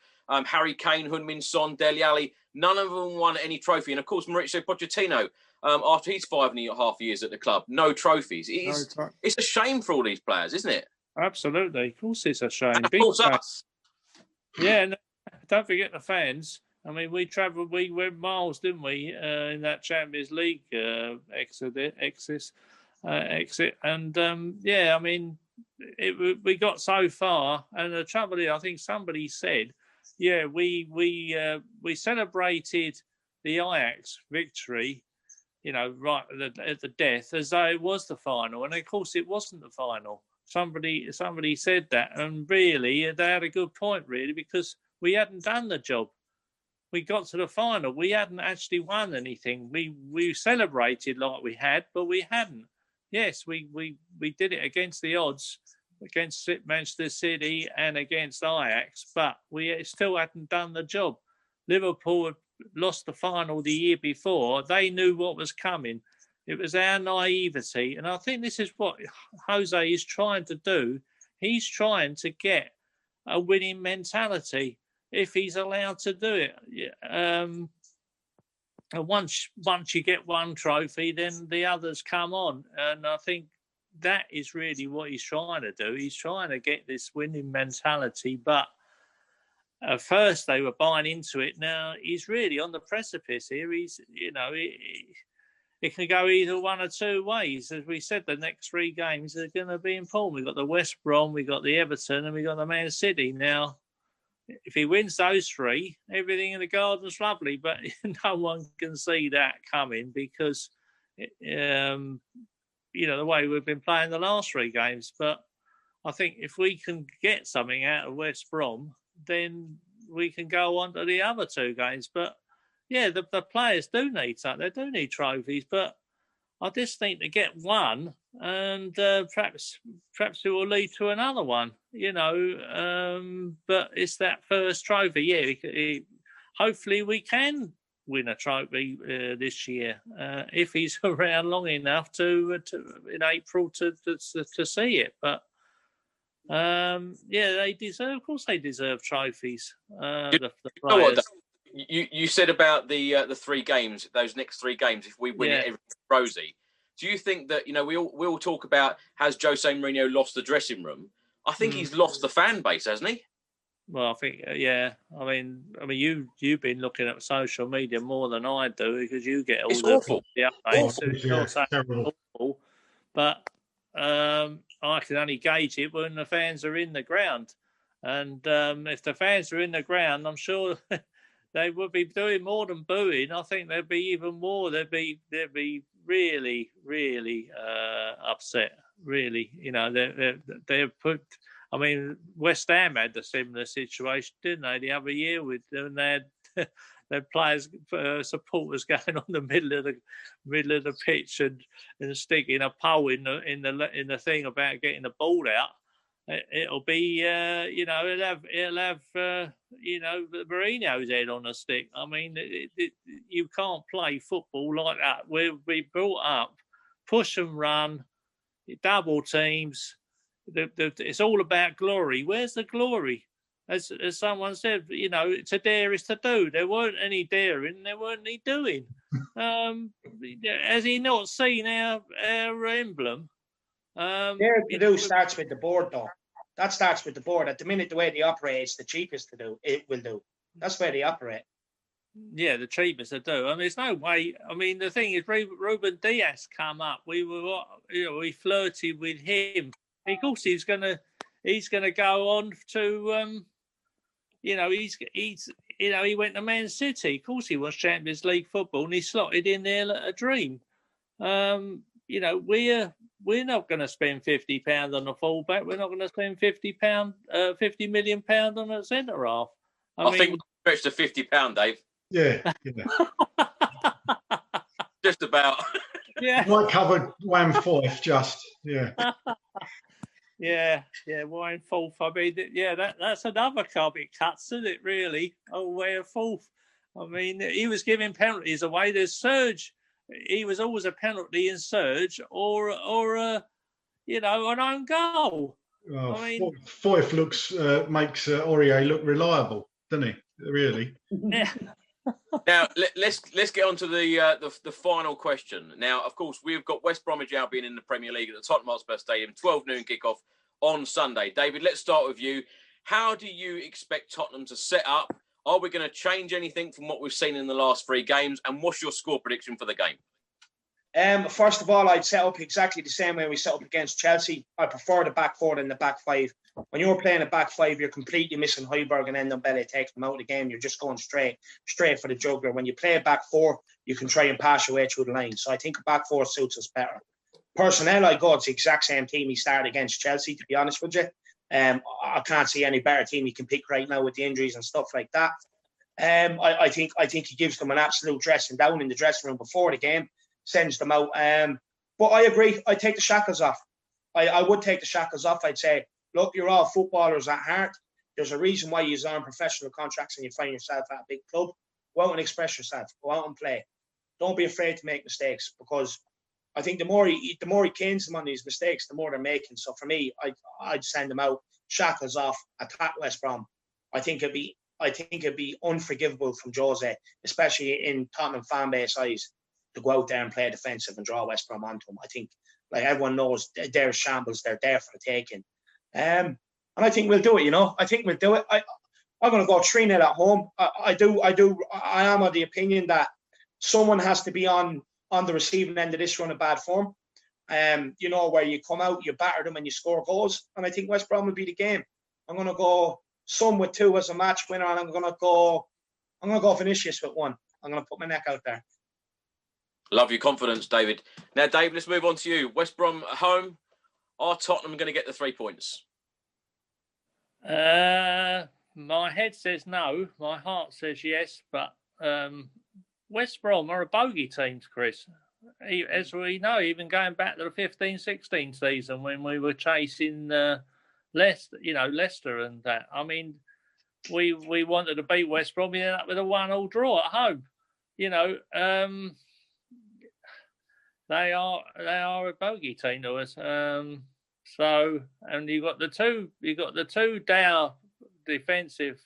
[SPEAKER 1] Harry Kane, Heung-min Son, Dele Alli, none of them won any trophy. And, of course, Mauricio Pochettino, after his 5.5 years at the club, no trophies. It's a shame for all these players, isn't it?
[SPEAKER 4] Absolutely. Of course it's a shame.
[SPEAKER 1] And of course us.
[SPEAKER 4] Yeah, no, don't forget the fans. I mean, we went miles, didn't we, in that Champions League exit. And, I mean, we got so far. And the trouble is, I think somebody said, we celebrated the Ajax victory, right at the death, as though it was the final. And, of course, it wasn't the final. Somebody said that. And really, they had a good point, really, because we hadn't done the job. We got to the final. We hadn't actually won anything. We celebrated like we had, but we hadn't. Yes, we did it against the odds, against Manchester City and against Ajax, but we still hadn't done the job. Liverpool had lost the final the year before. They knew what was coming. It was our naivety. And I think this is what Jose is trying to do. He's trying to get a winning mentality, if he's allowed to do it. And once you get one trophy, then the others come on. And I think that is really what he's trying to do. He's trying to get this winning mentality, but at first they were buying into it. Now he's really on the precipice here. He's, it can go either one or two ways. As we said, the next 3 games are going to be important. We've got the West Brom, we've got the Everton, and we've got the Man City. Now, if he wins those 3, everything in the garden's lovely, but no one can see that coming because, the way we've been playing the last 3 games. But I think if we can get something out of West Brom, then we can go on to the other 2 games. But yeah, the players do need something. They do need trophies, but I just think to get one, and perhaps it will lead to another one. But it's that first trophy. Yeah, hopefully we can win a trophy this year if he's around long enough to in April to see it. But they deserve. Of course, they deserve trophies. The players.
[SPEAKER 1] You said about the 3 games, those next 3 games. If we win it, everything's rosy. Do you think that we all talk about, has Jose Mourinho lost the dressing room? I think he's lost the fan base, hasn't he?
[SPEAKER 4] Well, I think I mean, you've been looking at social media more than I do because you get all the updates. It's awful. But I can only gauge it when the fans are in the ground, and if the fans are in the ground, I'm sure they would be doing more than booing. I think there'd be even more. They'd be really, really upset. Really, they've put. I mean, West Ham had a similar situation, didn't they? The other year when they had their players, supporters going on the middle of the pitch and sticking a pole in the thing about getting the ball out. It'll be, it'll have Mourinho's head on a stick. I mean, you can't play football like that. We brought up push and run, double teams. It's all about glory. Where's the glory? As someone said, to dare is to do. There weren't any daring, there weren't any doing. Has he not seen our emblem?
[SPEAKER 3] Dare to do starts with the board, though. That starts with the board. At the minute, the way they operate, it's the cheapest to do. It will do. That's where they operate.
[SPEAKER 4] Yeah, the cheapest to do. I mean, there's no way. I mean, the thing is, Ruben Diaz come up. We flirted with him. Of course, he's gonna go on to, he went to Man City. Of course, he was Champions League football, and he slotted in there like a dream. We're not going to spend £50 on a fullback. We're not going to spend £50 million on a centre half.
[SPEAKER 1] I think we'll stretch to £50, Dave.
[SPEAKER 2] Yeah.
[SPEAKER 1] Just about.
[SPEAKER 4] Yeah.
[SPEAKER 2] Might cover one fourth, just
[SPEAKER 4] Yeah, Wayne Fourth. I mean, that's another carpet cuts, isn't it? Really, Wayne Fourth. I mean, he was giving penalties away. There's Serge. He was always a penalty in Serge or an own goal.
[SPEAKER 2] Oh, I mean, Fourth makes Aurier look reliable, doesn't he? Really.
[SPEAKER 4] Yeah.
[SPEAKER 1] Now let's get on to the final question. Now, of course, we've got West Bromwich Albion in the Premier League at the Tottenham Hotspur Stadium, 12 noon kickoff on Sunday. David, let's start with you. How do you expect Tottenham to set up? Are we going to change anything from what we've seen in the last 3 games? And what's your score prediction for the game?
[SPEAKER 3] First of all, I'd set up exactly the same way we set up against Chelsea. I prefer the back 4 than the back 5. When you're playing a back 5, you're completely missing Højbjerg and Ndombele takes them out of the game. You're just going straight for the jugular. When you play a back 4, you can try and pass your way through the line. So I think a back 4 suits us better. Personnel, I go, it's the exact same team he started against Chelsea, to be honest with you. I can't see any better team he can pick right now with the injuries and stuff like that. I think he gives them an absolute dressing down in the dressing room before the game, sends them out. But I agree. I take the shackles off. I would take the shackles off. I'd say, look, you're all footballers at heart. There's a reason why you earn professional contracts and you find yourself at a big club. Go out and express yourself. Go out and play. Don't be afraid to make mistakes, because I think the more he canes them on these mistakes, the more they're making. So for me, I'd send them out, shackles off, attack West Brom. I think it'd be unforgivable from Jose, especially in Tottenham fan base eyes, to go out there and play defensive and draw West Brom onto him. I think Like everyone knows they're shambles. They're there for the taking. And I think we'll do it. You know, I think we'll do it. I'm going to go 3-0 at home. I am of the opinion that someone has to be on the receiving end of this run of bad form. You know, where you come out, you batter them, and you score goals. And I think West Brom will be the game. I'm going to go some with 2 as a match winner, and I'm going to go Vinicius with 1. I'm going to put my neck out there.
[SPEAKER 1] Love your confidence, David. Now, Dave, let's move on to you. West Brom at home. Are Tottenham going to get the 3 points?
[SPEAKER 4] My head says no. My heart says yes. But West Brom are a bogey team, Chris. As we know, even going back to the 15-16 season when we were chasing Leicester and that. I mean, we wanted to beat West Brom. We ended up with a 1-1 draw at home. You know, they are a bogey team to us. So, and you got the two down defensive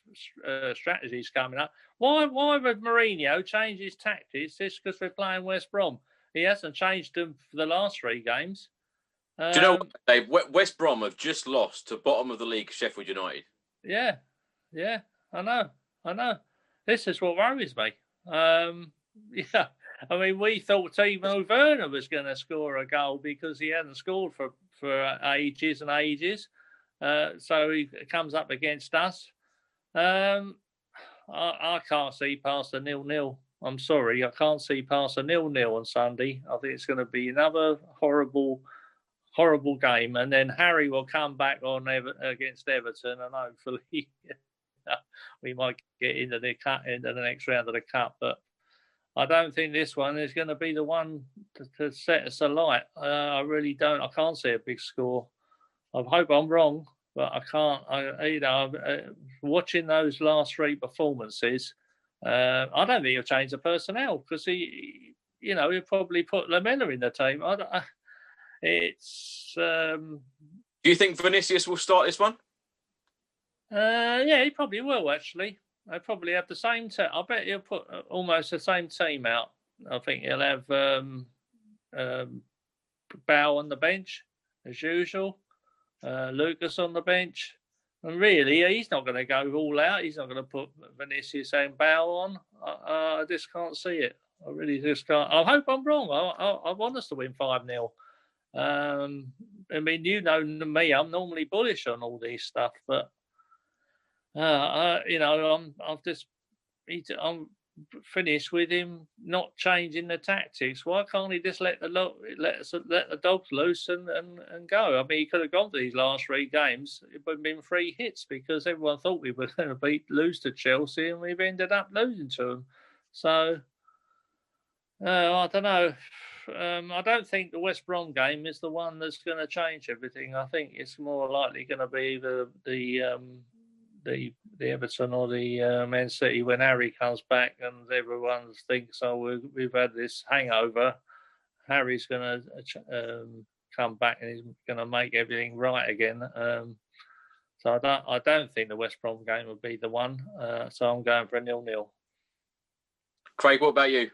[SPEAKER 4] strategies coming up. Why would Mourinho change his tactics just because we're playing West Brom? He hasn't changed them for the last 3 games.
[SPEAKER 1] Do you know what, Dave? West Brom have just lost to bottom of the league, Sheffield United.
[SPEAKER 4] Yeah, I know. This is what worries me. Yeah, I mean, we thought Timo Werner was going to score a goal because he hadn't scored for ages and ages. So he comes up against us. I can't see past a 0-0. I'm sorry, I can't see past a 0-0 on Sunday. I think it's going to be another horrible game, and then Harry will come back on against Everton, and hopefully we might get into the next round of the cup. But I don't think this one is going to be the one to set us alight. I really don't. I can't see a big score. I hope I'm wrong, but I can't. Watching those last 3 performances, I don't think he'll change the personnel because he'll probably put Lamela in the team.
[SPEAKER 1] Do you think Vinicius will start this one?
[SPEAKER 4] Yeah, he probably will, actually. They probably have the same team. I bet he'll put almost the same team out. I think he'll have Bale on the bench, as usual. Lucas on the bench. And really, he's not going to go all out. He's not going to put Vinicius and Bale on. I just can't see it. I really just can't. I hope I'm wrong. I want us to win 5-0. I mean, you know me, I'm normally bullish on all this stuff, but I'm finished with him not changing the tactics. Why can't he just let the dogs loose and go? I mean, he could have gone to these last 3 games. It would have been 3 hits because everyone thought we were going to lose to Chelsea, and we've ended up losing to them. So I don't know. I don't think the West Brom game is the one that's going to change everything. I think it's more likely going to be the Everton or the Man City when Harry comes back and everyone thinks, we've had this hangover. Harry's going to come back and he's going to make everything right again. So I don't think the West Brom game will be the one. So I'm going for a 0-0.
[SPEAKER 1] Craig, what about you?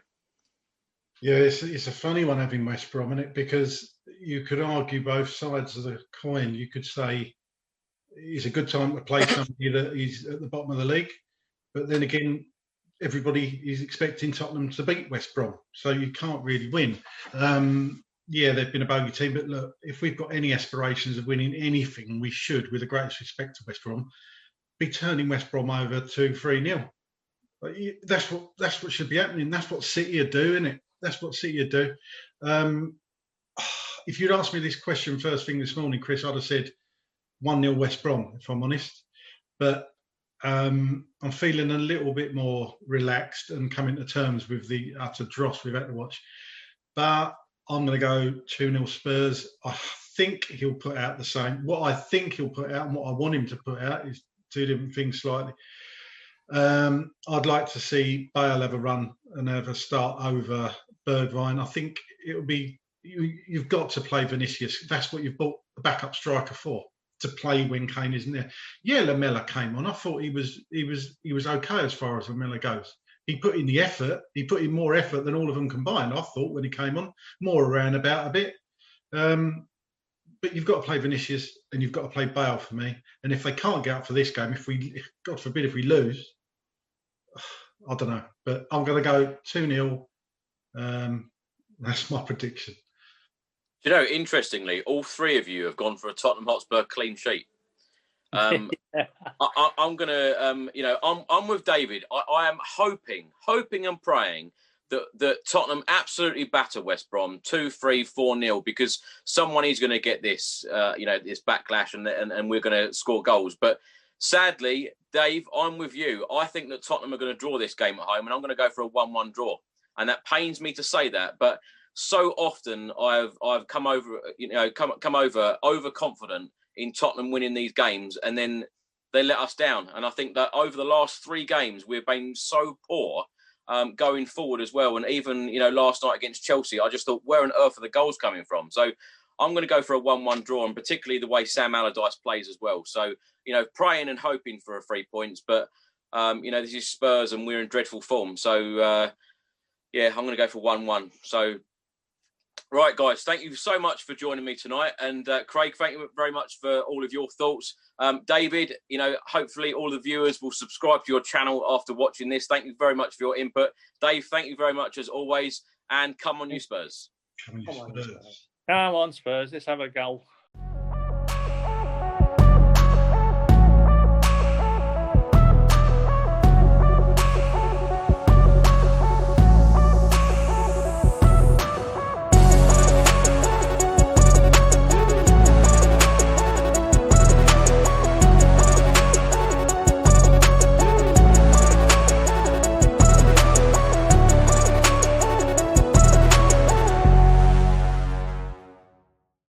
[SPEAKER 2] Yeah, it's a funny one having West Brom in it because you could argue both sides of the coin. You could say it's a good time to play somebody that is at the bottom of the league, but then again, everybody is expecting Tottenham to beat West Brom, so you can't really win. Yeah, they've been a bogey team, but look, if we've got any aspirations of winning anything, we should, with the greatest respect to West Brom, be turning West Brom over 2-3-0. That's what should be happening. That's what City are doing, isn't it? That's what City would do. If you'd asked me this question first thing this morning, Chris, I'd have said 1-0 West Brom, if I'm honest. But I'm feeling a little bit more relaxed and coming to terms with the utter dross we've had to watch. But I'm going to go 2-0 Spurs. I think he'll put out the same. What I think he'll put out and what I want him to put out is 2 different things slightly. I'd like to see Bale have a run and have a start over Bergwijn. I think it'll be you've got to play Vinicius. That's what you've bought a backup striker for, to play when Kane isn't there. Yeah, Lamela came on. I thought he was okay as far as Lamela goes. He put in the effort. He put in more effort than all of them combined. I thought when he came on, more around about a bit. But you've got to play Vinicius and you've got to play Bale for me. And if they can't get up for this game, if God forbid, if we lose, I don't know. But I'm going to go 2-0. That's my prediction.
[SPEAKER 1] You know, interestingly, all three of you have gone for a Tottenham Hotspur clean sheet. I'm going to, I'm with David. I am hoping and praying that Tottenham absolutely batter West Brom 2-3, 4-0, because someone is going to get this, this backlash and we're going to score goals. But sadly, Dave, I'm with you. I think that Tottenham are going to draw this game at home, and I'm going to go for a 1-1 draw. And that pains me to say that, but so often I've come over overconfident in Tottenham winning these games, and then they let us down. And I think that over the last 3 games, we've been so poor going forward as well. And even, last night against Chelsea, I just thought, where on earth are the goals coming from? So I'm going to go for a 1-1 draw, and particularly the way Sam Allardyce plays as well. So, praying and hoping for 3 points. But, this is Spurs and we're in dreadful form. So, I'm going to go for 1-1. So, right, guys, thank you so much for joining me tonight. And Craig, thank you very much for all of your thoughts. David, hopefully all the viewers will subscribe to your channel after watching this. Thank you very much for your input. Dave, thank you very much as always. And come on, you Spurs.
[SPEAKER 2] Come on, you Spurs.
[SPEAKER 4] Come on, Spurs. Let's have a goal.